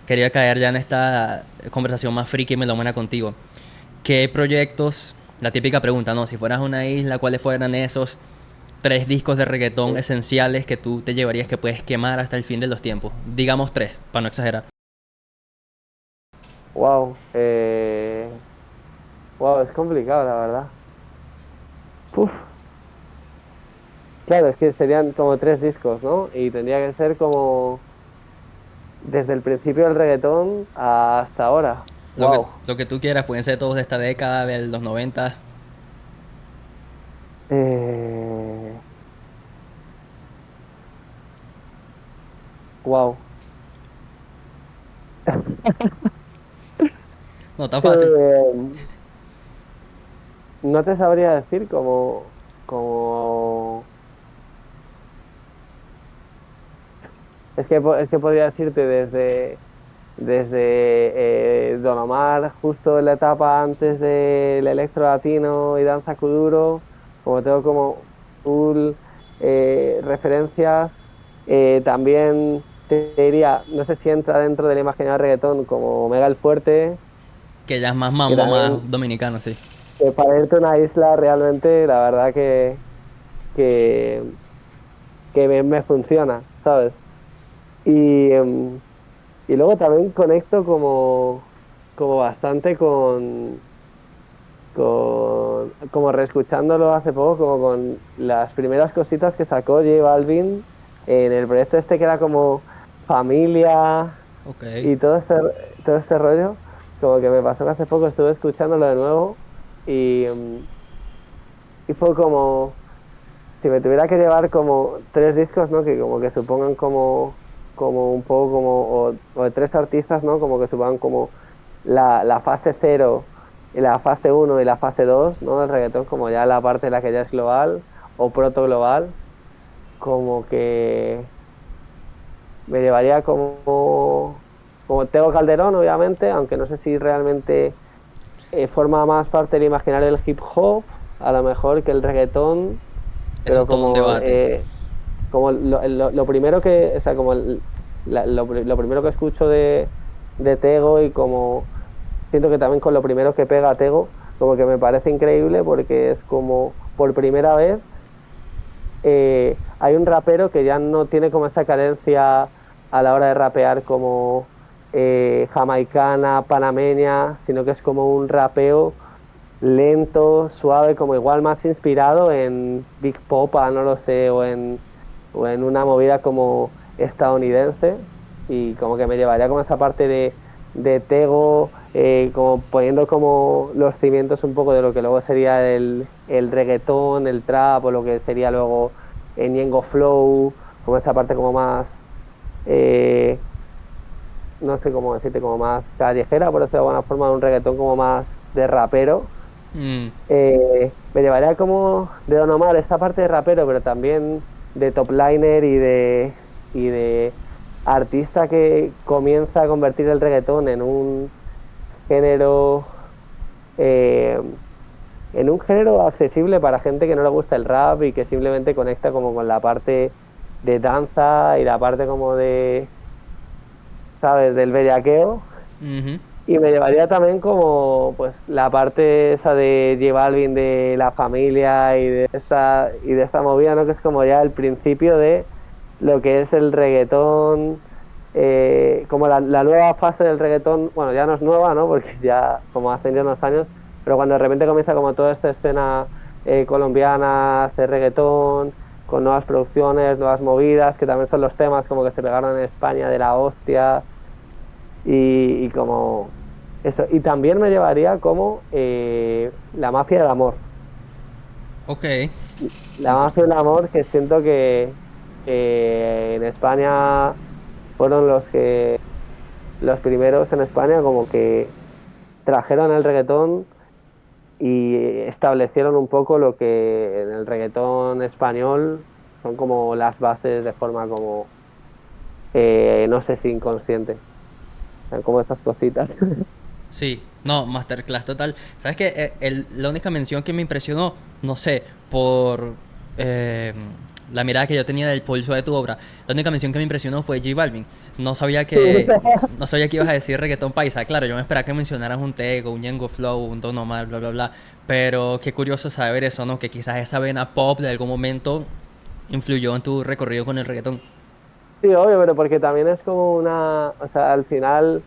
Quería caer ya en esta conversación más friki y melómana contigo. ¿Qué proyectos, la típica pregunta, ¿no? Si fueras una isla, ¿cuáles fueran esos tres discos de reggaetón esenciales que tú te llevarías que puedes quemar hasta el fin de los tiempos? Digamos tres, para no exagerar. wow, wow, es complicado la verdad. Uf, claro, es que serían como 3 discos, ¿no? Y tendría que ser como desde el principio del reggaetón hasta ahora. Wow. Lo que tú quieras, pueden ser todos de esta década, de los 90. Wow. No, está fácil. No te sabría decir como es que podría decirte desde Don Omar, justo en la etapa antes del electro latino y danza kuduro, como tengo como full referencias. También te diría, no sé si entra dentro del imaginario reggaetón como Mega el Fuerte, Que ya es más que mambo, más también, dominicano, sí. para irte a una isla realmente, la verdad que, que me funciona, ¿sabes? Y, y luego también conecto como bastante como reescuchándolo hace poco, como con las primeras cositas que sacó J Balvin en el proyecto este que era como familia Ok. y todo este rollo, como que me pasó que hace poco estuve escuchándolo de nuevo y fue como, si me tuviera que llevar como 3 discos, ¿no? Que como que supongan como un poco o de 3 artistas, ¿no? Como que supongan como la fase cero, y la fase uno y la fase 2, ¿no? Del reggaetón, como ya la parte de la que ya es global o proto global, como que me llevaría como Tego Calderón, obviamente, aunque no sé si realmente forma más parte del imaginario del hip hop, a lo mejor que el reggaetón, Eso pero es todo un debate. como lo primero que, o sea, como lo primero que escucho de Tego y como siento que también con lo primero que pega Tego, como que me parece increíble porque es como por primera vez hay un rapero que ya no tiene como esa cadencia a la hora de rapear como jamaicana, panameña, sino que es como un rapeo lento, suave, como igual más inspirado en Big Popa, no lo sé, o en una movida como estadounidense, y como que me llevaría como esa parte de Tego, como poniendo como los cimientos un poco de lo que luego sería el reggaetón, el trap, o lo que sería luego Ñengo Flow, como esa parte como más, eh, no sé cómo decirte, como más callejera, por decirlo de alguna forma, de un reggaetón como más de rapero. Mm, Me llevaría como de Don Omar esta parte de rapero, pero también de top liner y de artista que comienza a convertir el reggaetón género, eh, en un género accesible para gente que no le gusta el rap y que simplemente conecta como con la parte de danza y la parte como de, ¿sabes?, del bellaqueo. ujú. Y me llevaría también como pues la parte esa de J Balvin, de la familia y de esa movida, ¿no? Que es como ya el principio de lo que es el reggaetón, como la nueva fase del reggaetón, bueno, ya no es nueva, ¿no? Porque ya como hace ya unos años, pero cuando de repente comienza como toda esta escena colombiana de reggaetón, con nuevas producciones, nuevas movidas, que también son los temas como que se pegaron en España de la hostia y como eso. Y también me llevaría como la mafia del amor. Ok, La mafia del importante. amor que siento que en España fueron los primeros en España como que trajeron el reggaetón y establecieron un poco lo que en el reggaetón español son como las bases de forma como, no sé si inconsciente, como esas cositas. Sí, no, masterclass total. ¿Sabes qué? La única mención que me impresionó, no sé, por eh, la mirada que yo tenía del pulso de tu obra, la única mención que me impresionó fue J Balvin. No sabía que ibas a decir reggaetón paisa. Claro, yo me esperaba que mencionaras un Tego, un Ñengo Flow, un Don Omar, bla, bla, bla. Pero qué curioso saber eso, ¿no? Que quizás esa vena pop de algún momento influyó en tu recorrido con el reggaetón. Sí, obvio, pero porque también es como una, o sea, al final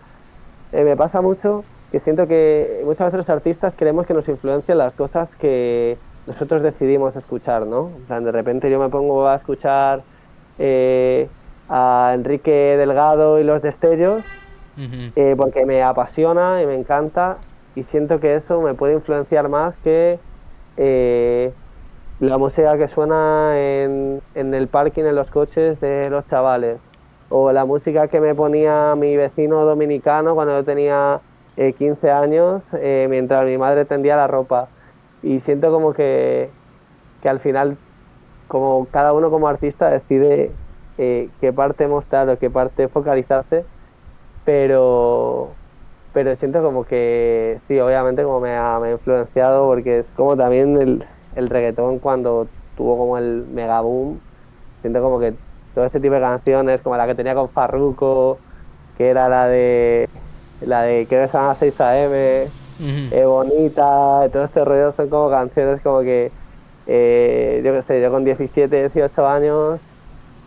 me pasa mucho que siento que muchas veces los artistas creemos que nos influencian las cosas que nosotros decidimos escuchar, ¿no? En plan, de repente yo me pongo a escuchar eh, a Enrique Delgado y Los Destellos Ujú. porque me apasiona y me encanta y siento que eso me puede influenciar más que eh, la música que suena en el parking, en los coches de los chavales, o la música que me ponía mi vecino dominicano cuando yo tenía 15 años, mientras mi madre tendía la ropa. Y siento como que al final, como cada uno como artista decide qué parte mostrar o qué parte focalizarse, pero, pero siento como que sí, obviamente como me ha influenciado porque es como también el reggaetón cuando tuvo como el mega boom, siento como que todo ese tipo de canciones, como la que tenía con Farruko, que era la de creo que se llama 6 AM, Ujú. Bonita, todo este rollo son como canciones como que, yo qué sé, yo con 17 18 años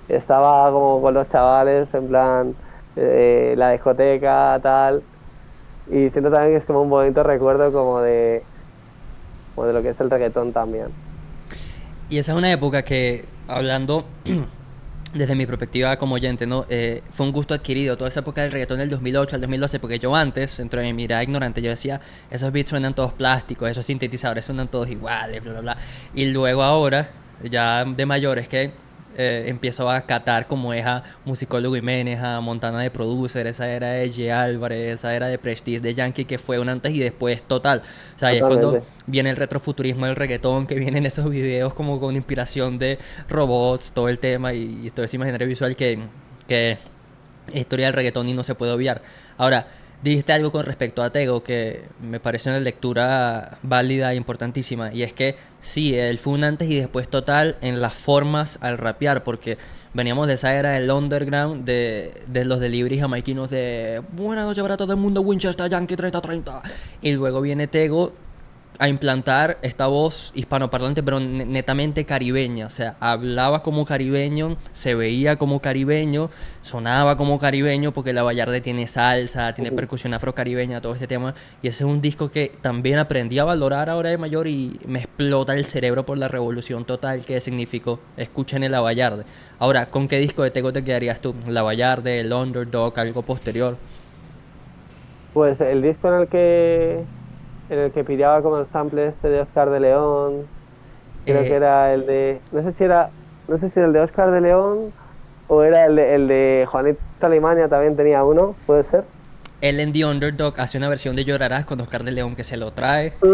estaba como con los chavales, en plan, la discoteca, tal. Y siento también que es como un bonito recuerdo como de lo que es el reggaetón también. Y esa es una época que, hablando desde mi perspectiva como oyente, ¿no? Fue un gusto adquirido toda esa época del reggaetón del 2008 al 2012, porque yo antes, dentro de mi mirada ignorante, yo decía, esos beats suenan todos plásticos, esos sintetizadores suenan todos iguales, bla, bla, bla. Y luego ahora, ya de mayor, es que empiezo a catar como es a Musicólogo Jiménez, a Montana de Producer, esa era de G. Álvarez, esa era de Prestige de Yankee, que fue un antes y después total. O sea, y es cuando Totalmente. viene el retrofuturismo del reggaetón, que vienen esos videos como con inspiración de robots, todo el tema y todo ese imaginario visual que es historia del reggaetón y no se puede obviar. Ahora, Dijiste algo con respecto a Tego que me parece una lectura válida e importantísima. Y es que sí, él fue un antes y después total en las formas al rapear, porque veníamos de esa era del underground, de los deliveries jamaiquinos de Buenas noches para todo el mundo, Winchester Yankee 3030. Y luego viene Tego a implantar esta voz hispanoparlante, pero netamente caribeña. O sea, hablaba como caribeño, se veía como caribeño, sonaba como caribeño, porque La Vallarde tiene salsa, tiene Ujú. percusión afrocaribeña, todo este tema. Y ese es un disco que también aprendí a valorar ahora de mayor y me explota el cerebro por la revolución total que significó. Escuchen el La Vallarde. Ahora, ¿con qué disco de Tego te quedarías tú? ¿La Vallarde, el Underdog, algo posterior? Pues el disco en el que pillaba como el sample este de Oscar de León, creo que Eh, era el de, no sé si era el de Oscar de León o era el de Juanito Alemania, también tenía uno, puede ser. él en The Underdog hace una versión de Llorarás con Oscar de León que se lo trae. Sí,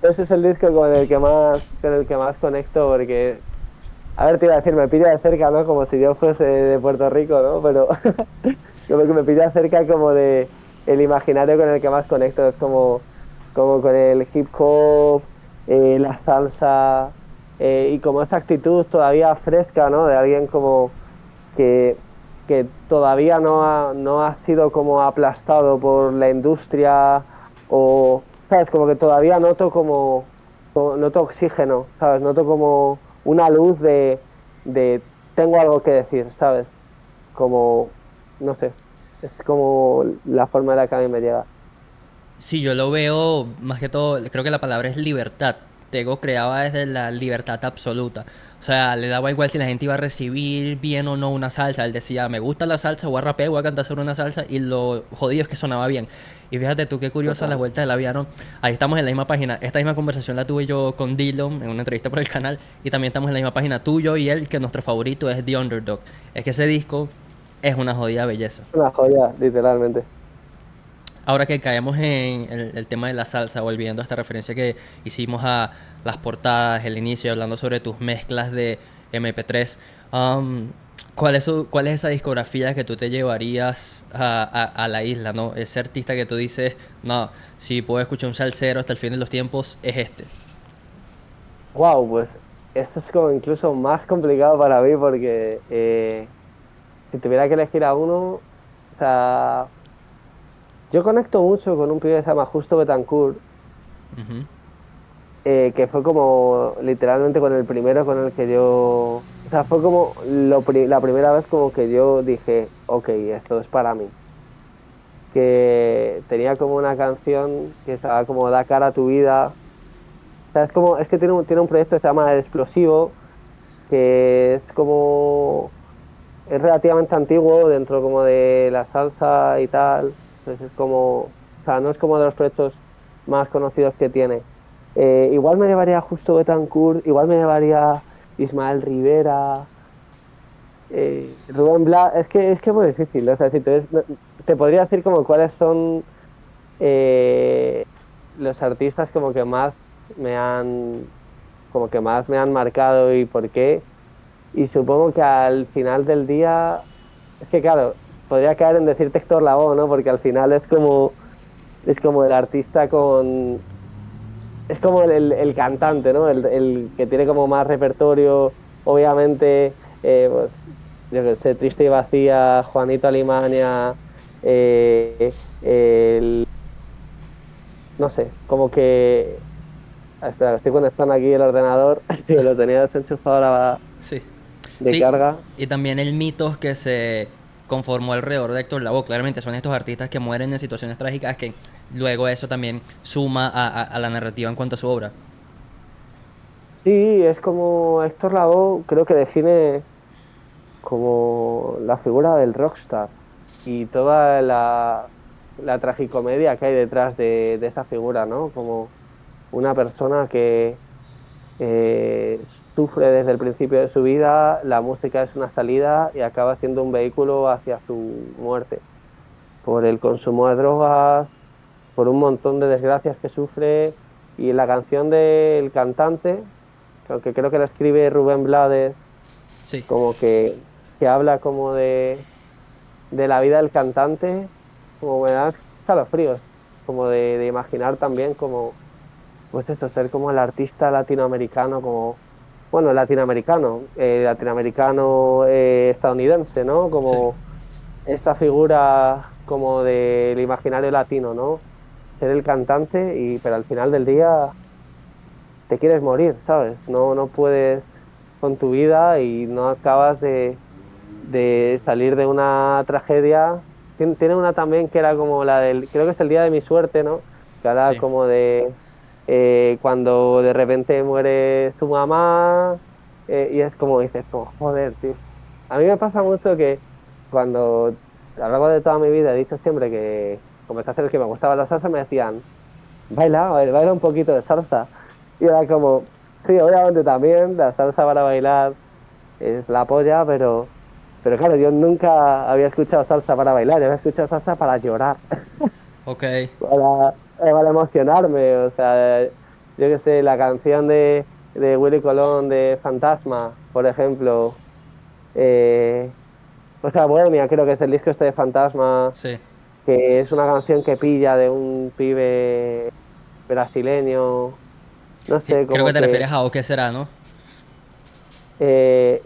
ese es el disco con el que más conecto porque, a ver, te iba a decir, me pilla de cerca, ¿no? Como si yo fuese de Puerto Rico, ¿no? Pero como que me pilla cerca como de el imaginario con el que más conecto, es como con el hip hop, la salsa, y como esa actitud todavía fresca, ¿no? De alguien como que, que todavía no ha sido como aplastado por la industria o, ¿sabes? Como que todavía noto oxígeno, ¿sabes? Noto como una luz de tengo algo que decir, ¿sabes? Como, no sé, es como la forma en la que a mí me llega. Sí, yo lo veo más que todo, creo que la palabra es libertad. Tego creaba desde la libertad absoluta. O sea, le daba igual si la gente iba a recibir bien o no una salsa. Él decía, me gusta la salsa, voy a rapear, voy a cantar sobre una salsa. Y lo jodido es que sonaba bien. Y fíjate tú qué curiosa las Total. vueltas de la vida, ¿no? Ahí estamos en la misma página. Esta misma conversación la tuve yo con Dylan en una entrevista por el canal. Y también estamos en la misma página tuyo y él, que nuestro favorito es The Underdog. Es que ese disco es una jodida belleza. Una joya, literalmente. Ahora que caemos en el tema de la salsa, volviendo a esta referencia que hicimos a las portadas, el inicio, hablando sobre tus mezclas de MP3, ¿cuál es esa discografía que tú te llevarías a la isla, ¿no? Ese artista que tú dices, no, si puedo escuchar un salsero hasta el fin de los tiempos, es este. Wow, pues esto es como incluso más complicado para mí porque si tuviera que elegir a uno, o sea, yo conecto mucho con un pibe que se llama Justo Betancourt, Ujú. que fue como literalmente con el primero con el que yo, o sea, fue como la primera vez como que yo dije, ok, esto es para mí. Que tenía como una canción que estaba como Da cara a tu vida. O sea, es que tiene un proyecto que se llama El Explosivo, que es relativamente antiguo dentro como de la salsa y tal. Entonces es como, o sea, no es como de los proyectos más conocidos que tiene. Igual me llevaría Justo Betancourt, igual me llevaría Ismael Rivera, Rubén Blas, es que es muy difícil, o sea, si te podría decir como cuáles son eh, los artistas me han, como que más me han marcado y por qué. Y supongo que al final del día, es que claro, podría caer en decir Héctor Lavoe, ¿no? Porque al final es como el artista es como el cantante, ¿no? El que tiene como más repertorio, obviamente, pues, yo qué sé, Triste y Vacía, Juanito Alemania, el, no sé, como que, espera, estoy conectando aquí el ordenador, que lo tenía desenchufado ahora Sí. de Sí, carga. y también el mito que se conformó alrededor de Héctor Lavoe. Claramente son estos artistas que mueren en situaciones trágicas que luego eso también suma a la narrativa en cuanto a su obra. Sí, es como Héctor Lavoe, creo que define como la figura del rockstar y toda la tragicomedia que hay detrás de esa figura, ¿no? Como una persona que sufre desde el principio de su vida, la música es una salida y acaba siendo un vehículo hacia su muerte, por el consumo de drogas, por un montón de desgracias que sufre. Y la canción del cantante, que aunque creo que la escribe Rubén Blades, Sí. como que habla como de la vida del cantante, como me da escalofríos, como de imaginar también como, pues eso, ser como el artista latinoamericano, como, bueno, latinoamericano estadounidense, ¿no? Sí. Como esta figura como del imaginario latino, ¿no? Ser el cantante pero al final del día te quieres morir, ¿sabes? No puedes con tu vida y no acabas de salir de una tragedia. Tiene una también que era como la del, creo que es el día de mi suerte, ¿no? Que habla Sí. como de cuando de repente muere su mamá y es como dices, como, joder, tío. A mí me pasa mucho que cuando a lo largo de toda mi vida he dicho siempre que conversaciones que me gustaba la salsa me decían, baila un poquito de salsa. Y era como, sí, obviamente también la salsa para bailar es la polla, pero claro, yo nunca había escuchado salsa para bailar, yo había escuchado salsa para llorar, Ok. para emocionarme. O sea, yo qué sé, la canción de Willy Colón de Fantasma, por ejemplo, eh, o sea, Bohemia, creo que es el disco este de Fantasma, Sí. que es una canción que pilla de un pibe brasileño, no Sí, sé, creo que como te que, refieres a O qué será, ¿no?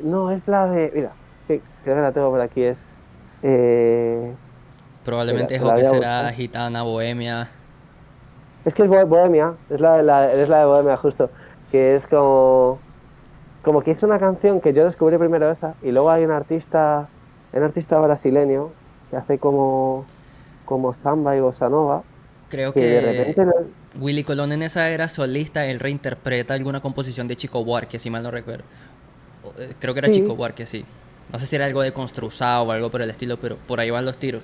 no, es la de, mira, sí, creo que la tengo por aquí, eh, mira, Probablemente es te O la qué voy a será, buscar. Gitana, Bohemia. Es que es Bohemia, es la de Bohemia justo, que es como que es una canción que yo descubrí primero esa, y luego hay un artista brasileño que hace como samba y bossa nova, Creo que de que repente, Willy Colón en esa era solista, él reinterpreta alguna composición de Chico Buarque, si mal no recuerdo. Creo que era Chico sí, Buarque, sí. No sé si era algo de Construzao o algo por el estilo, pero por ahí van los tiros.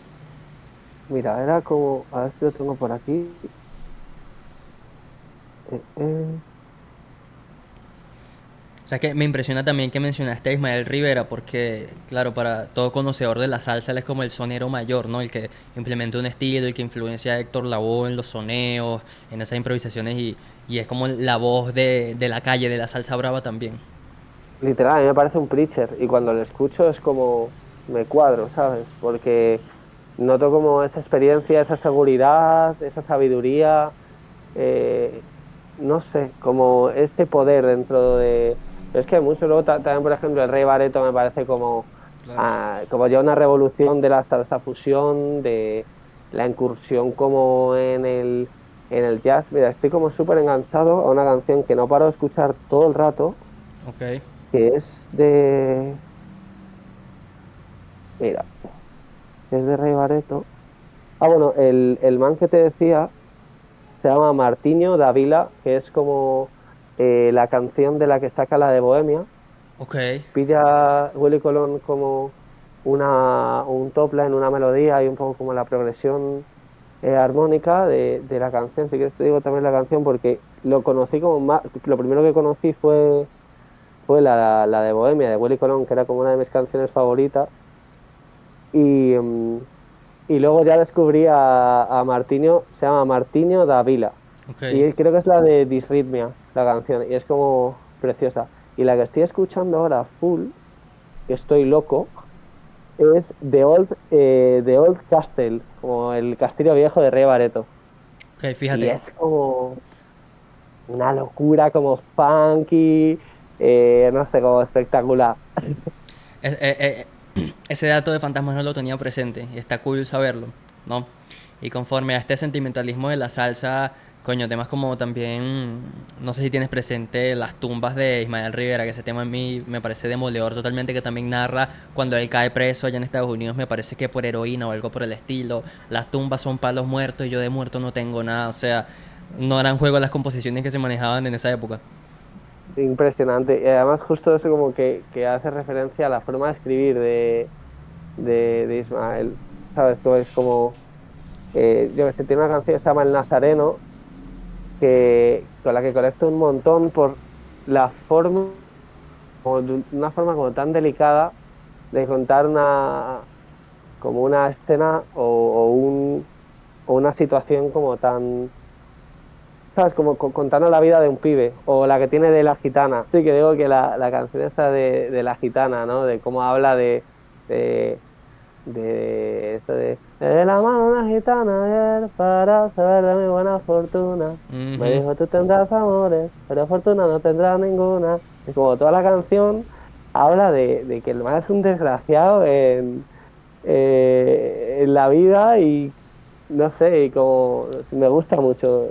mira, era como, a ver si lo tengo por aquí, eh, eh, O sea que me impresiona también que mencionaste a Ismael Rivera, porque, claro, para todo conocedor de la salsa, él es como el sonero mayor, ¿no? El que implementa un estilo, el que influencia a Héctor Lavoe en los soneos, en esas improvisaciones, y es como la voz de la calle, de la salsa brava también. literal, a mí me parece un preacher, y cuando lo escucho es como, me cuadro, ¿sabes? Porque noto como esa experiencia, esa seguridad, esa sabiduría, eh, no sé, como este poder dentro de... Pero es que hay mucho, luego también, por ejemplo, el Rey Bareto me parece como, Claro. como ya una revolución de la salsa fusión, de la incursión como en el jazz. Mira, estoy como súper enganchado a una canción que no paro de escuchar todo el rato, Ok. que es de... Mira, es de Rey Bareto. Ah, bueno, el man que te decía se llama Martiño Davila, que es como la canción de la que saca la de Bohemia. Ok. Pilla Willy Colón como un topline, una melodía y un poco como la progresión armónica de la canción. Si quieres te digo también la canción porque lo conocí como más, lo primero que conocí fue la de Bohemia, de Willy Colón, que era como una de mis canciones favoritas. Y, y luego ya descubrí a Martiño, se llama Martiño Davila. Ok. Y creo que es la de Disrhythmia, la canción, y es como preciosa. Y la que estoy escuchando ahora full, que estoy loco, es The Old Castle, como el castillo viejo de Rey Bareto. Ok, Y fíjate. es como una locura, como funky, no sé, como espectacular. Ese dato de fantasmas no lo tenía presente y está cool saberlo, ¿no? Y conforme a este sentimentalismo de la salsa, coño, temas como también, no sé si tienes presente las tumbas de Ismael Rivera, que ese tema a mí me parece demoledor totalmente, que también narra cuando él cae preso allá en Estados Unidos, me parece que por heroína o algo por el estilo. Las tumbas son palos muertos y yo de muerto no tengo nada, o sea, no eran juego las composiciones que se manejaban en esa época. Impresionante. Y además justo eso como que hace referencia a la forma de escribir de Ismael. ¿Sabes? Como es como, yo que sé, tiene una canción que se llama El Nazareno, con la que conecto un montón por la forma, como una forma como tan delicada de contar como una escena o una situación como tan, ¿sabes? Como contando la vida de un pibe, o la que tiene de la gitana. Sí, que digo que la canción esa de la gitana, ¿no? De cómo habla de de eso de la mano una gitana ayer para saber de mi buena fortuna. Me Ujú. dijo, tú tendrás amores, pero fortuna no tendrás ninguna. Y como toda la canción habla de que el man es un desgraciado en la vida y no sé, y como me gusta mucho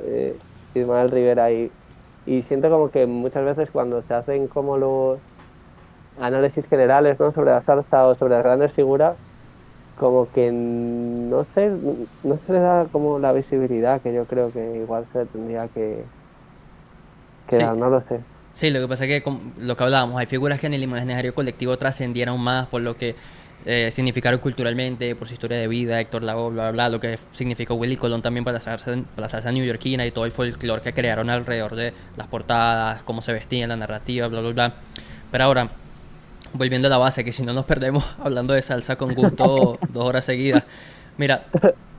Ismael Rivera y siento como que muchas veces cuando se hacen como los análisis generales, ¿no? Sobre la salsa o sobre las grandes figuras, como que no sé, no se le da como la visibilidad que yo creo que igual se le tendría que Sí, dar, no lo sé. sí, lo que pasa es que lo que hablábamos, hay figuras que en el imaginario colectivo trascendieron más por lo que significaron culturalmente, por su historia de vida, Héctor Lavoe, bla, bla, bla, lo que significó Willy Colón también para la salsa neoyorquina y todo el folclore que crearon alrededor de las portadas, cómo se vestían, la narrativa, bla, bla, bla. Pero ahora, volviendo a la base, que si no nos perdemos hablando de salsa con gusto 2 horas seguidas. Mira,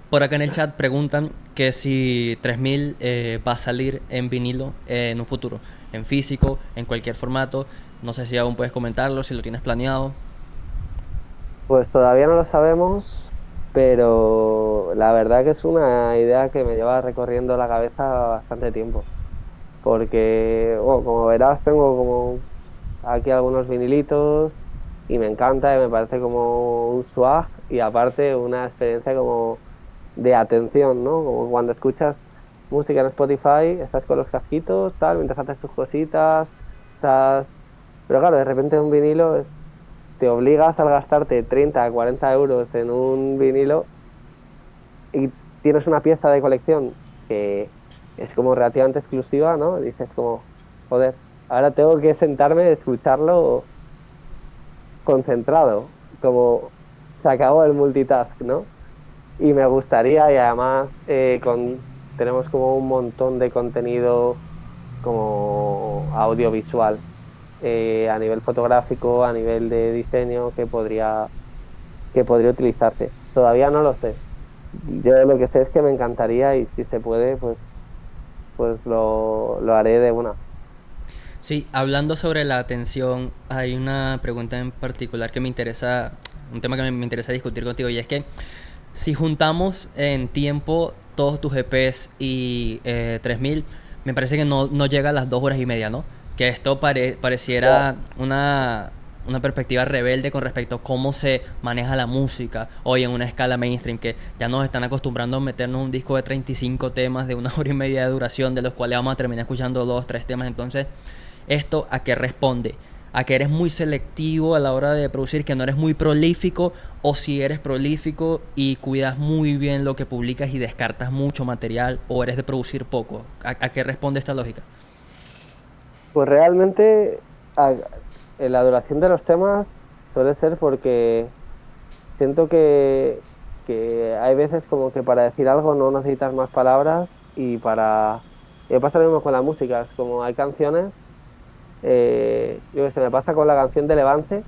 por acá en el chat preguntan que si 3000 va a salir en vinilo en un futuro, en físico, en cualquier formato. No sé si aún puedes comentarlo, si lo tienes planeado. Pues todavía no lo sabemos, pero la verdad que es una idea que me lleva recorriendo la cabeza bastante tiempo, porque, bueno, como verás, tengo como aquí algunos vinilitos y me encanta y me parece como un swag y aparte una experiencia como de atención, ¿no? Como cuando escuchas música en Spotify, estás con los casquitos, tal, mientras haces tus cositas, estás... Pero claro, de repente un vinilo te obligas a gastarte 30 40 euros en un vinilo y tienes una pieza de colección que es como relativamente exclusiva, ¿no? Dices como, joder, ahora tengo que sentarme a escucharlo concentrado, como se acabó el multitask, ¿no? Y me gustaría, y además tenemos como un montón de contenido como audiovisual, a nivel fotográfico, a nivel de diseño, que podría utilizarse. Todavía no lo sé. Yo lo que sé es que me encantaría y si se puede, pues lo haré de una. Sí, hablando sobre la atención, hay una pregunta en particular que me interesa, un tema que me interesa discutir contigo y es que si juntamos en tiempo todos tus EPs y 3000, me parece que no llega a las 2 horas y media, ¿no? Que esto Ya. pareciera una perspectiva rebelde con respecto a cómo se maneja la música hoy en una escala mainstream, que ya nos están acostumbrando a meternos un disco de 35 temas de 1 hora y media de duración, de los cuales vamos a terminar escuchando 2, 3 temas. Entonces, ¿esto a qué responde? A que eres muy selectivo a la hora de producir, que no eres muy prolífico, o si eres prolífico y cuidas muy bien lo que publicas y descartas mucho material, o eres de producir poco. ¿A qué responde esta lógica? Pues realmente la duración de los temas suele ser porque siento que hay veces como que para decir algo no necesitas más palabras y para... Y me pasa lo mismo con la música, es como hay canciones, yo que sé, me pasa con la canción de Levante,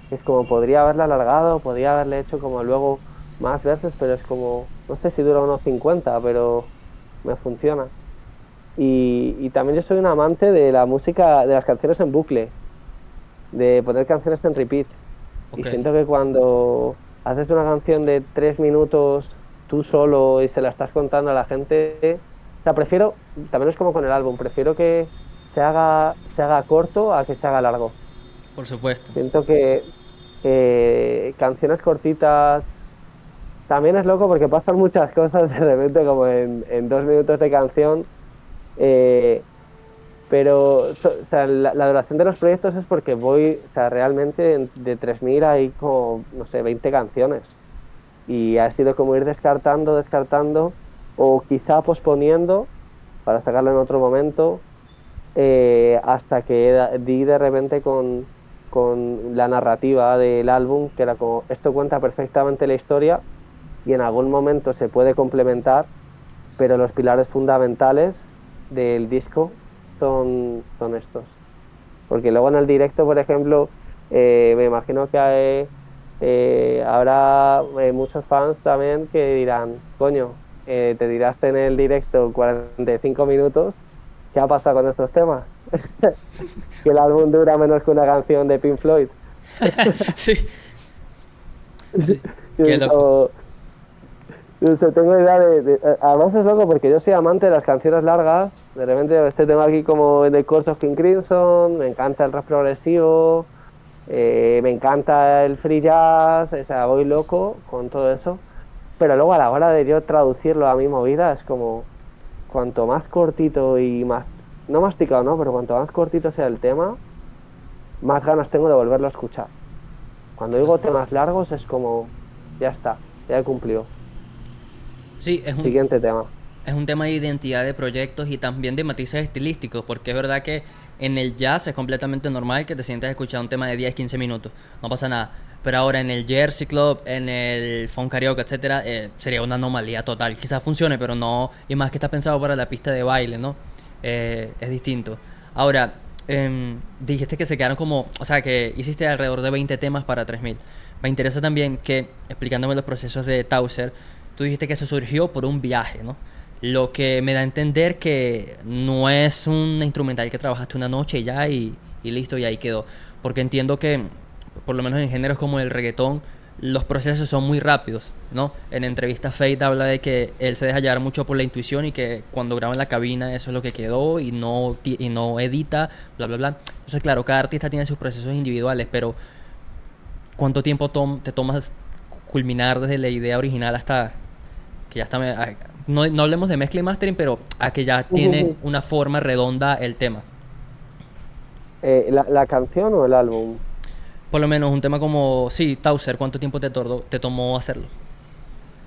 que es como podría haberla alargado, podría haberle hecho como luego más versos, pero es como, no sé si dura unos 50 pero me funciona. Y también yo soy un amante de la música, de las canciones en bucle, de poner canciones en repeat. Y Ok. siento que cuando haces una canción de 3 minutos tú solo y se la estás contando a la gente, o sea, prefiero, también es como con el álbum, prefiero que se haga corto a que se haga largo. Por supuesto. Siento que canciones cortitas también es loco porque pasan muchas cosas de repente como en 2 minutos de canción. eh, Pero, o sea, la duración de los proyectos es porque voy, o sea, realmente de 3000 hay como, no sé, 20 canciones. Y ha sido como ir descartando, descartando, o quizá posponiendo para sacarlo en otro momento, hasta que di de repente con la narrativa del álbum, que era como, esto cuenta perfectamente la historia y en algún momento se puede complementar, pero los pilares fundamentales del disco son estos. Porque luego en el directo, por ejemplo, me imagino que habrá muchos fans también que dirán, coño, te tiraste en el directo 45 minutos, ¿qué ha pasado con estos temas? Que el álbum dura menos que una canción de Pink Floyd. Sí. Sí, Y qué es loco. como, no sé, tengo idea además es loco porque yo soy amante de las canciones largas. De repente tengo aquí como The Chords of King Crimson, me encanta el rap progresivo, me encanta el free jazz, o sea, voy loco con todo eso. Pero luego a la hora de yo traducirlo a mi movida es como, cuanto más cortito y más, no masticado, ¿no? Pero cuanto más cortito sea el tema, más ganas tengo de volverlo a escuchar. Cuando digo temas largos es como, ya está, ya he cumplido. Sí, Siguiente tema. es un tema de identidad de proyectos y también de matices estilísticos, porque es verdad que en el jazz es completamente normal que te sientas a escuchar un tema de 10 15 minutos, no pasa nada. Pero ahora en el Jersey Club, en el Funk Karaoke, etcétera, sería una anomalía total. Quizás funcione, pero no. Y más que está pensado para la pista de baile, ¿no? Es distinto. Ahora, dijiste que se quedaron como. O sea, que hiciste alrededor de 20 temas para 3000. Me interesa también que, explicándome los procesos de Tauser, tú dijiste que eso surgió por un viaje, ¿no? Lo que me da a entender que no es un instrumental que trabajaste una noche y ya y listo y ahí quedó. Porque entiendo que, por lo menos en géneros como el reggaetón, los procesos son muy rápidos, ¿no? En entrevistas Fate habla de que él se deja llevar mucho por la intuición y que cuando graba en la cabina eso es lo que quedó y no edita, bla, bla, bla. Entonces, claro, cada artista tiene sus procesos individuales, pero ¿cuánto tiempo te tomas culminar desde la idea original hasta que ya está... no hablemos de mezcla y mastering, pero a que ya tiene una forma redonda el tema? ¿La canción o el álbum? Por lo menos un tema como, sí, Tauser, ¿cuánto tiempo te tomó hacerlo?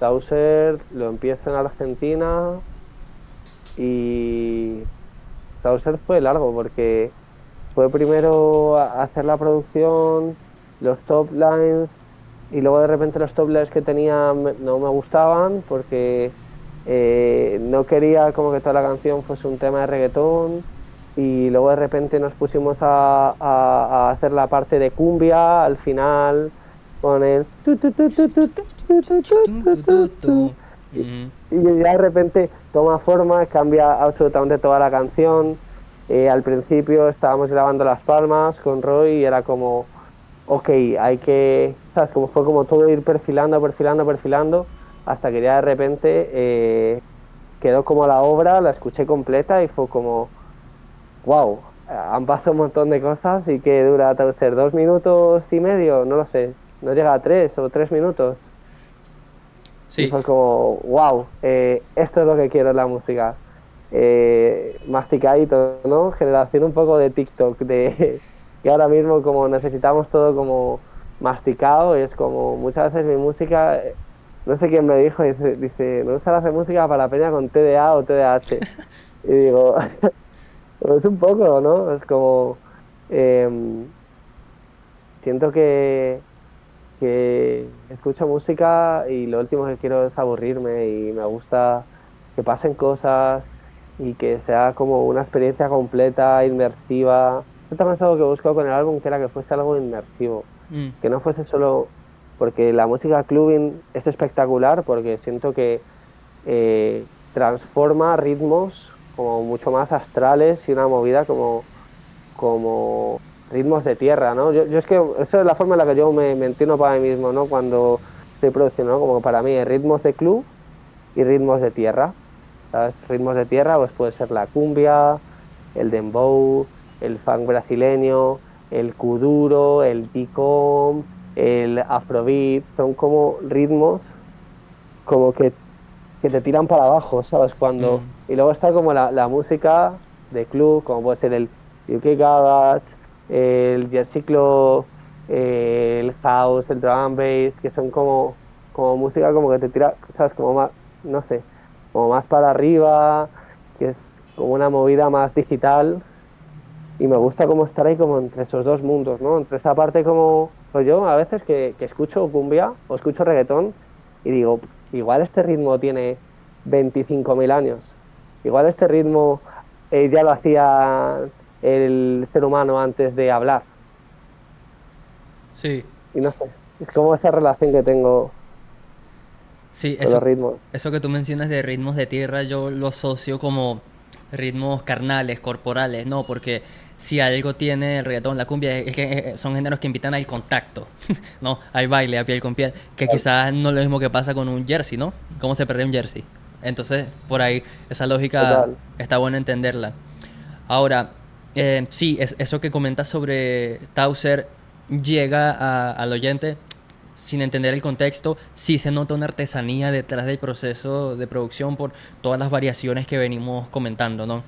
Tauser lo empiezo en Argentina y Tauser fue largo porque fue primero hacer la producción, los top lines y luego de repente los top lines que tenía no me gustaban porque no quería como que toda la canción fuese un tema de reggaetón y luego de repente nos pusimos a hacer la parte de cumbia al final con el y, Ujú. y ya de repente toma forma, cambia absolutamente toda la canción. Al principio estábamos grabando Las Palmas con Roy y era como, ok, hay que, ¿sabes? Como fue como todo ir perfilando, perfilando, perfilando, hasta que ya de repente quedó como la obra, la escuché completa y fue como, wow, han pasado un montón de cosas y que dura, tal vez, 2 minutos y medio, no lo sé, no llega a 3 o 3 minutos. Y Sí, fue como, wow, esto es lo que quiero en la música. Masticadito, ¿no? Generación un poco de TikTok, de que ahora mismo como necesitamos todo como masticado, es como muchas veces mi música, no sé quién me dijo, dice, me gusta hacer música para peña con TDA o TDAH. Y digo, pues un poco, ¿no? Es como, em, siento que escucho música y lo último que quiero es aburrirme y me gusta que pasen cosas y que sea como una experiencia completa, inmersiva. Eso también es algo que busco con el álbum, que era que fuese algo inmersivo, mm, que no fuese solo porque la música clubbing es espectacular, porque siento que transforma ritmos como mucho más astrales y una movida como ritmos de tierra, ¿no? Yo es que esa es la forma en la que yo me entiendo para mí mismo, ¿no? Cuando estoy produciendo, ¿no? Como para mí, ritmos de club y ritmos de tierra, ¿sabes? Ritmos de tierra, pues puede ser la cumbia, el dembow, el funk brasileño, el kuduro, el ticom, el afrobeat, son como ritmos como que te tiran para abajo, ¿sabes? mm. Y luego está como la música de club, como puede ser el UK Garage, el Jersey Club, el House, el Drum and Bass, que son como música como que te tira, ¿sabes? Como más, no sé, como más para arriba, que es como una movida más digital. Y me gusta como estar ahí como entre esos dos mundos, ¿no? Entre esa parte como, pues yo a veces que escucho cumbia o escucho reggaetón y digo, igual este ritmo tiene 25.000 años, igual este ritmo ya lo hacía el ser humano antes de hablar. Sí, Y no sé, es como esa relación que tengo sí, con los ritmos. eso que tú mencionas de ritmos de tierra, yo lo asocio como ritmos carnales, corporales, no, porque si algo tiene el reggaetón, la cumbia, es que son géneros que invitan al contacto, ¿no? Al baile, a piel con piel, que quizás no es lo mismo que pasa con un jersey, ¿no? ¿Cómo se perdió un jersey? Entonces, por ahí, esa lógica Total. está bueno entenderla. Ahora, sí, eso que comentas sobre Tauser llega al oyente sin entender el contexto, sí se nota una artesanía detrás del proceso de producción por todas las variaciones que venimos comentando, ¿no?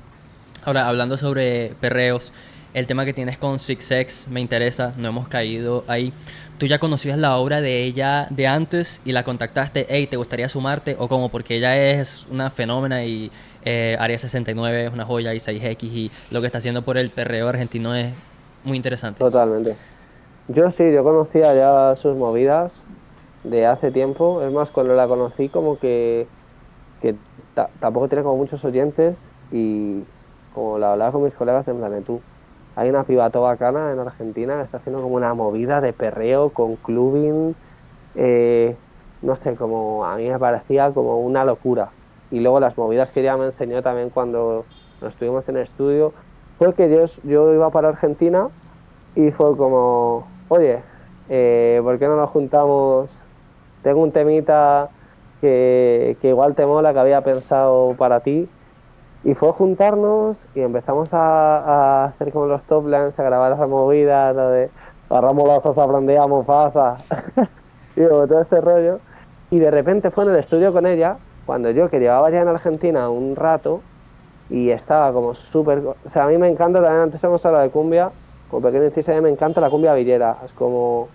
Ahora, hablando sobre perreos, el tema que tienes con Six X me interesa, no hemos caído ahí. ¿Tú ya conocías la obra de ella de antes y la contactaste? Hey, ¿te gustaría sumarte? ¿O como? Porque ella es una fenómena y Área 69 es una joya y 6X y lo que está haciendo por el perreo argentino es muy interesante. Totalmente. Yo sí, yo conocía ya sus movidas de hace tiempo. Es más, cuando la conocí como que tampoco tiene como muchos oyentes y como la hablaba con mis colegas en plan de tú. Hay una piba toda bacana en Argentina que está haciendo como una movida de perreo con clubbing, eh, no sé, como a mí me parecía como una locura. Y luego las movidas que ella me enseñó también cuando nos estuvimos en el estudio, fue que yo iba para Argentina y fue como, oye, ¿por qué no nos juntamos? Tengo un temita que igual te mola, que había pensado para ti. Y fue juntarnos y empezamos a hacer como los top lines, a grabar esa movida, lo de agarramos lazos, aprendíamos, pasa. Y como todo este rollo. Y de repente fue en el estudio con ella, cuando yo que llevaba ya en Argentina un rato y estaba como súper... O sea, a mí me encanta, también antes hemos hablado de cumbia, como pequeño inciso, a mí me encanta la cumbia villera. Es como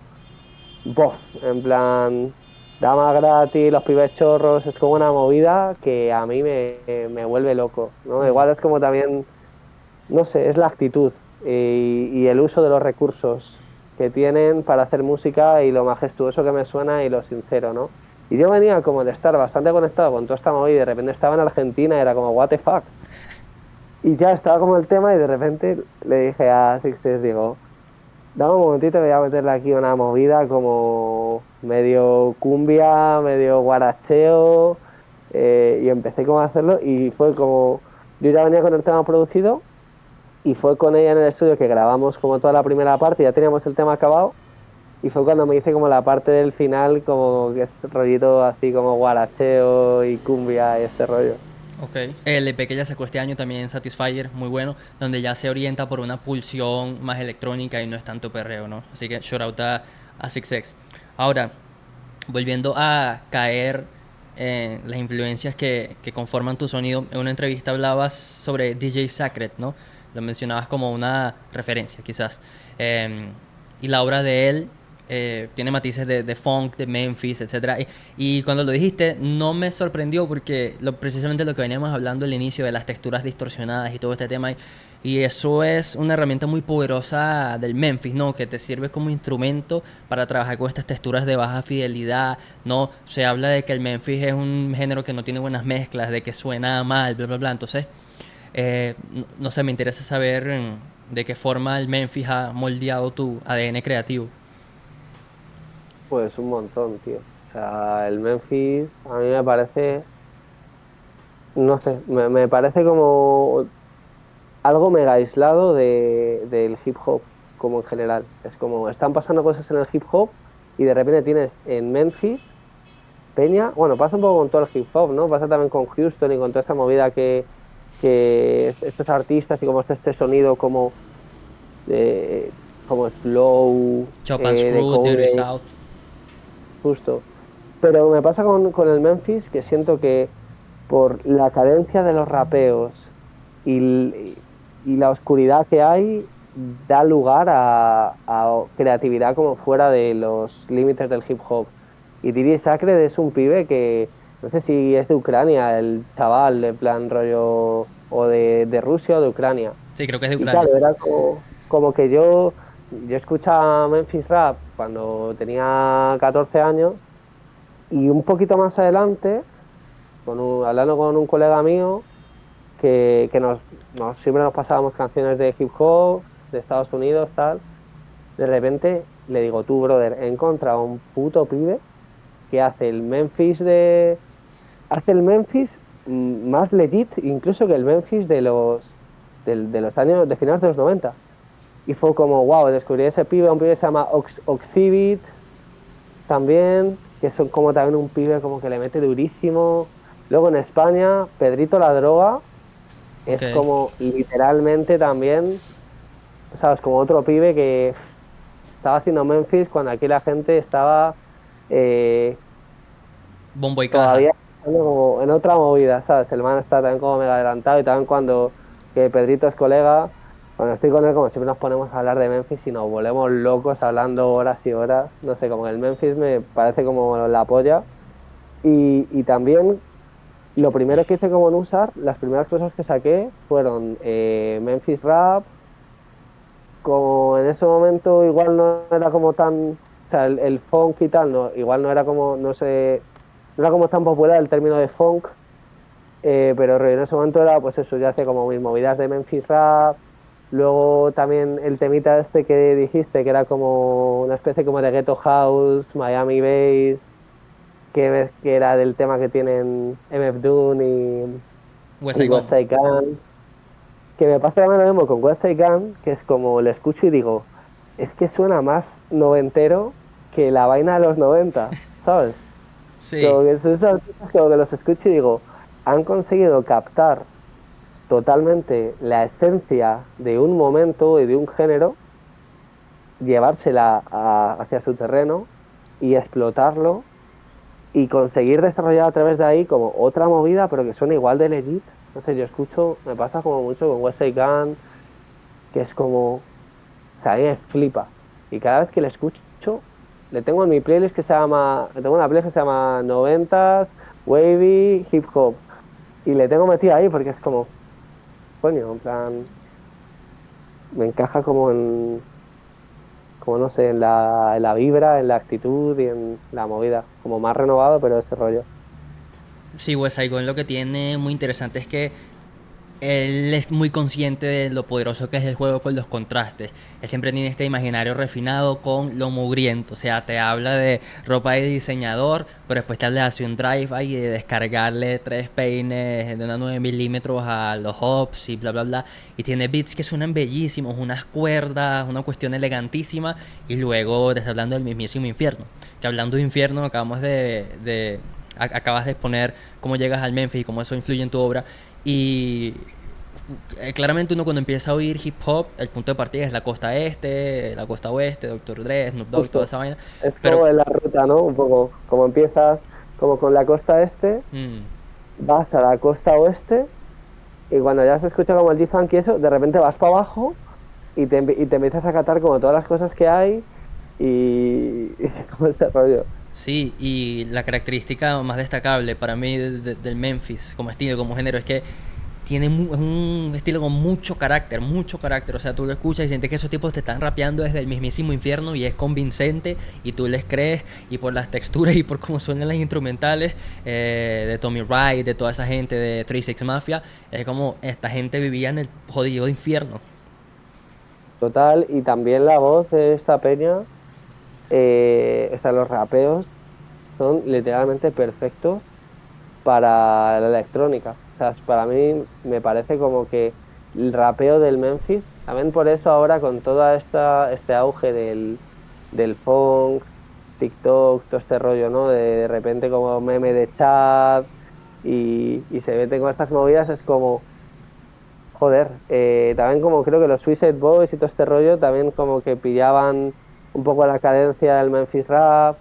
bof, en plan, dama gratis, los pibes chorros, es como una movida que a mí me vuelve loco, ¿no? Mm. Igual es como también, no sé, es la actitud y el uso de los recursos que tienen para hacer música y lo majestuoso que me suena y lo sincero, ¿no? Y yo venía como de estar bastante conectado con toda esta movida y de repente estaba en Argentina y era como, what the fuck. Y ya estaba como el tema y de repente le dije a Sixtes, digo, dame un momentito, voy a meterle aquí una movida como medio cumbia, medio guaracheo, y empecé como a hacerlo y fue como, yo ya venía con el tema producido y fue con ella en el estudio que grabamos como toda la primera parte, ya teníamos el tema acabado y fue cuando me hice como la parte del final, como que es rollito así como guaracheo y cumbia y este rollo. Ok. El EP que ya sacó este año también, Satisfyer, muy bueno, donde ya se orienta por una pulsión más electrónica y no es tanto perreo, ¿no? Así que shout out a Six X. Ahora, volviendo a caer en las influencias que conforman tu sonido, en una entrevista hablabas sobre DJ Sacred, ¿no? Lo mencionabas como una referencia, quizás. Y la obra de él tiene matices de funk, de Memphis, etcétera. Y cuando lo dijiste, no me sorprendió porque precisamente lo que veníamos hablando al inicio de las texturas distorsionadas y todo este tema. Y eso es una herramienta muy poderosa del Memphis, ¿no? Que te sirve como instrumento para trabajar con estas texturas de baja fidelidad, ¿no? Se habla de que el Memphis es un género que no tiene buenas mezclas, de que suena mal, bla, bla, bla. Entonces, no sé, me interesa saber de qué forma el Memphis ha moldeado tu ADN creativo. Pues un montón, tío. O sea, el Memphis a mí me parece, no sé, me parece como algo mega aislado del hip hop, como en general. Es como, están pasando cosas en el hip hop y de repente tienes en Memphis, Peña, bueno, pasa un poco con todo el hip hop, ¿no? Pasa también con Houston y con toda esa movida que estos artistas y como este sonido como slow, Chop and de Screw, Dirty code, South. justo. Pero me pasa con el Memphis que siento que por la cadencia de los rapeos y la oscuridad que hay, da lugar a creatividad como fuera de los límites del hip hop. Y Diri Sacred es un pibe que, no sé si es de Ucrania, el chaval, de plan rollo, o de Rusia o de Ucrania. Sí, creo que es de Y Ucrania. claro, era como que yo escuchaba Memphis Rap cuando tenía 14 años y un poquito más adelante, hablando con un colega mío, que siempre nos pasábamos canciones de hip hop, de Estados Unidos, tal. De repente le digo, tú, brother, he encontrado un puto pibe que hace el Memphis más legit incluso que el Memphis de los años, de finales de los 90. Y fue como, wow, descubrí ese pibe, un pibe que se llama Oxivit también, que son como también un pibe como que le mete durísimo. Luego en España, Pedrito la Droga Ok. es como literalmente también, ¿sabes? Como otro pibe que estaba haciendo Memphis cuando aquí la gente estaba eh, Bombo y caja. todavía estando como en otra movida, ¿sabes? El man está también como mega adelantado y también cuando que Pedrito es colega, cuando estoy con él como siempre nos ponemos a hablar de Memphis y nos volvemos locos hablando horas y horas, no sé, como que el Memphis me parece como la polla y también lo primero que hice como en usar, las primeras cosas que saqué fueron Memphis Rap, como en ese momento igual no era como tan, o sea, el funk y tal, no, igual no era como, no sé, no era como tan popular el término de funk, pero en ese momento era pues eso, ya hace como mis movidas de Memphis Rap, luego también el temita este que dijiste, que era como una especie como de Ghetto House, Miami Bass, que era del tema que tienen MF Doom West y Saigon. West Side Gun, que me pasa también lo mismo con West Side Gun, que es como le escucho y digo, es que suena más noventero que la vaina de los 90, ¿sabes? Sí. Como que son esas cosas como que los escucho y digo, han conseguido captar totalmente la esencia de un momento y de un género, llevársela hacia su terreno y explotarlo y conseguir desarrollar a través de ahí como otra movida, pero que suena igual de legit. No sé, yo escucho, me pasa como mucho con West Side Gun, que es como, o sea, a mí me flipa. Y cada vez que le escucho, le tengo en mi playlist que se llama, le tengo una playlist que se llama noventas Wavy, Hip Hop. Y le tengo metido ahí porque es como, coño, en plan, me encaja como en, como no sé, en la vibra, en la actitud y en la movida. Como más renovado, pero ese rollo. Sí, West Saigon lo que tiene muy interesante es que él es muy consciente de lo poderoso que es el juego con los contrastes. Él siempre tiene este imaginario refinado con lo mugriento. O sea, te habla de ropa de diseñador, pero después te habla de hacer un drive y de descargarle tres peines de una 9 milímetros a los hops y bla bla bla. Y tiene beats que suenan bellísimos, unas cuerdas, una cuestión elegantísima. Y luego te está hablando del mismísimo infierno. Que hablando de infierno, acabas de exponer cómo llegas al Memphis y cómo eso influye en tu obra. Y claramente uno cuando empieza a oír hip hop, el punto de partida es la costa este, la costa oeste, Dr. Dre, Snoop Dogg, toda Justo. esa vaina. Es Pero como en la ruta, ¿no? Un poco, como empiezas como con la costa este, mm, vas a la costa oeste y cuando ya se escucha como el G-Funk y eso, de repente vas para abajo y te empiezas a catar como todas las cosas que hay y como ese rollo. sí, y la característica más destacable para mí del Memphis como estilo, como género, es que es un estilo con mucho carácter, mucho carácter. O sea, tú lo escuchas y sientes que esos tipos te están rapeando desde el mismísimo infierno y es convincente y tú les crees y por las texturas y por cómo suenan las instrumentales de Tommy Wright, de toda esa gente de 36 Mafia, es como esta gente vivía en el jodido infierno. Total, y también la voz de esta peña, o sea, los rapeos son literalmente perfectos para la electrónica. O sea, para mí me parece como que el rapeo del Memphis, también por eso ahora con toda este auge del funk, TikTok, todo este rollo, ¿no? De repente como meme de chat y se meten con estas movidas, es como, joder, también como creo que los Suicide Boys y todo este rollo también como que pillaban un poco la cadencia del Memphis Rap.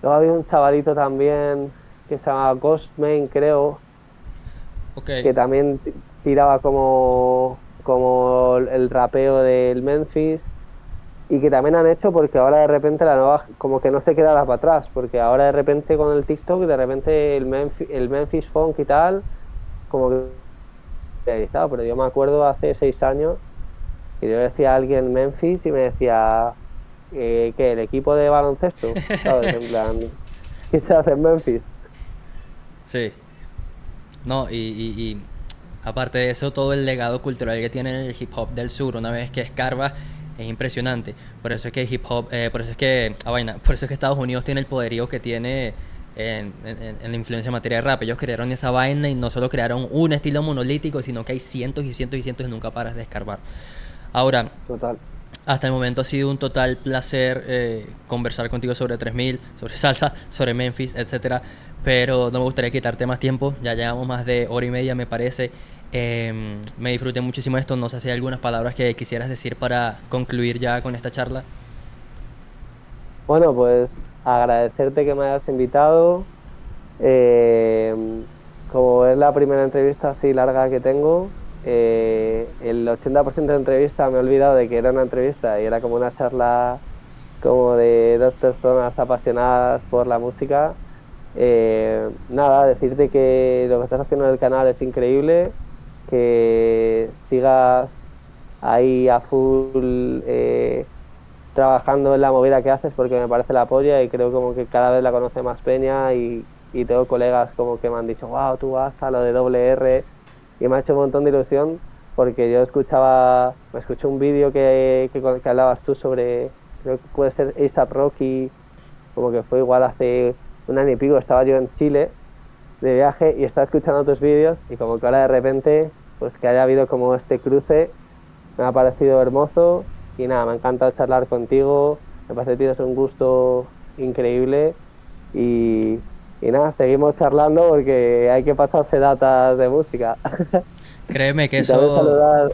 Luego había un chavalito también que se llamaba Ghostman, creo, Ok. que también tiraba como el rapeo del Memphis y que también han hecho porque ahora de repente la nueva, como que no se queda para atrás, porque ahora de repente con el TikTok, de repente el Memphis Funk y tal, como que realizado, pero yo me acuerdo hace 6 años que yo decía a alguien Memphis y me decía que el equipo de baloncesto, ¿sabes? En plan, ¿qué se hace en Memphis? Sí. No, y aparte de eso, todo el legado cultural que tiene el hip hop del sur, una vez que escarbas, es impresionante. Por eso es que hip hop, por eso es que, vaina, por eso es que Estados Unidos tiene el poderío que tiene en la influencia en materia de rap. Ellos crearon esa vaina y no solo crearon un estilo monolítico, sino que hay cientos y cientos y cientos y nunca paras de escarbar. Ahora, Total. hasta el momento ha sido un total placer conversar contigo sobre 3000, sobre salsa, sobre Memphis, etcétera. Pero no me gustaría quitarte más tiempo. Ya llevamos más de hora y media, me parece. Me disfruté muchísimo esto. No sé si hay algunas palabras que quisieras decir para concluir ya con esta charla. Bueno, pues agradecerte que me hayas invitado. Eh, Como es la primera entrevista así larga que tengo, el 80% de entrevista me he olvidado de que era una entrevista y era como una charla como de dos personas apasionadas por la música. Nada, decirte que lo que estás haciendo en el canal es increíble, que sigas ahí a full trabajando en la movida que haces porque me parece la polla y creo como que cada vez la conoce más peña y tengo colegas como que me han dicho, wow, tú vas a lo de doble R y me ha hecho un montón de ilusión porque yo me escuché un vídeo que hablabas tú sobre, creo que puede ser A$AP Rocky, como que fue igual hace un año y pico, estaba yo en Chile de viaje y estaba escuchando tus vídeos y como que ahora de repente, pues que haya habido como este cruce, me ha parecido hermoso y nada, me ha encantado charlar contigo, me parece que tienes un gusto increíble y, y nada, seguimos charlando porque hay que pasarse datas de música. Créeme que Y también saludar,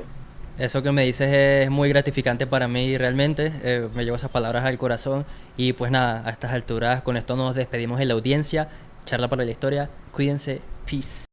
eso que me dices es muy gratificante para mí realmente. Me llevo esas palabras al corazón. Y pues nada, a estas alturas, con esto nos despedimos de la audiencia. Charla para la historia. Cuídense. Peace.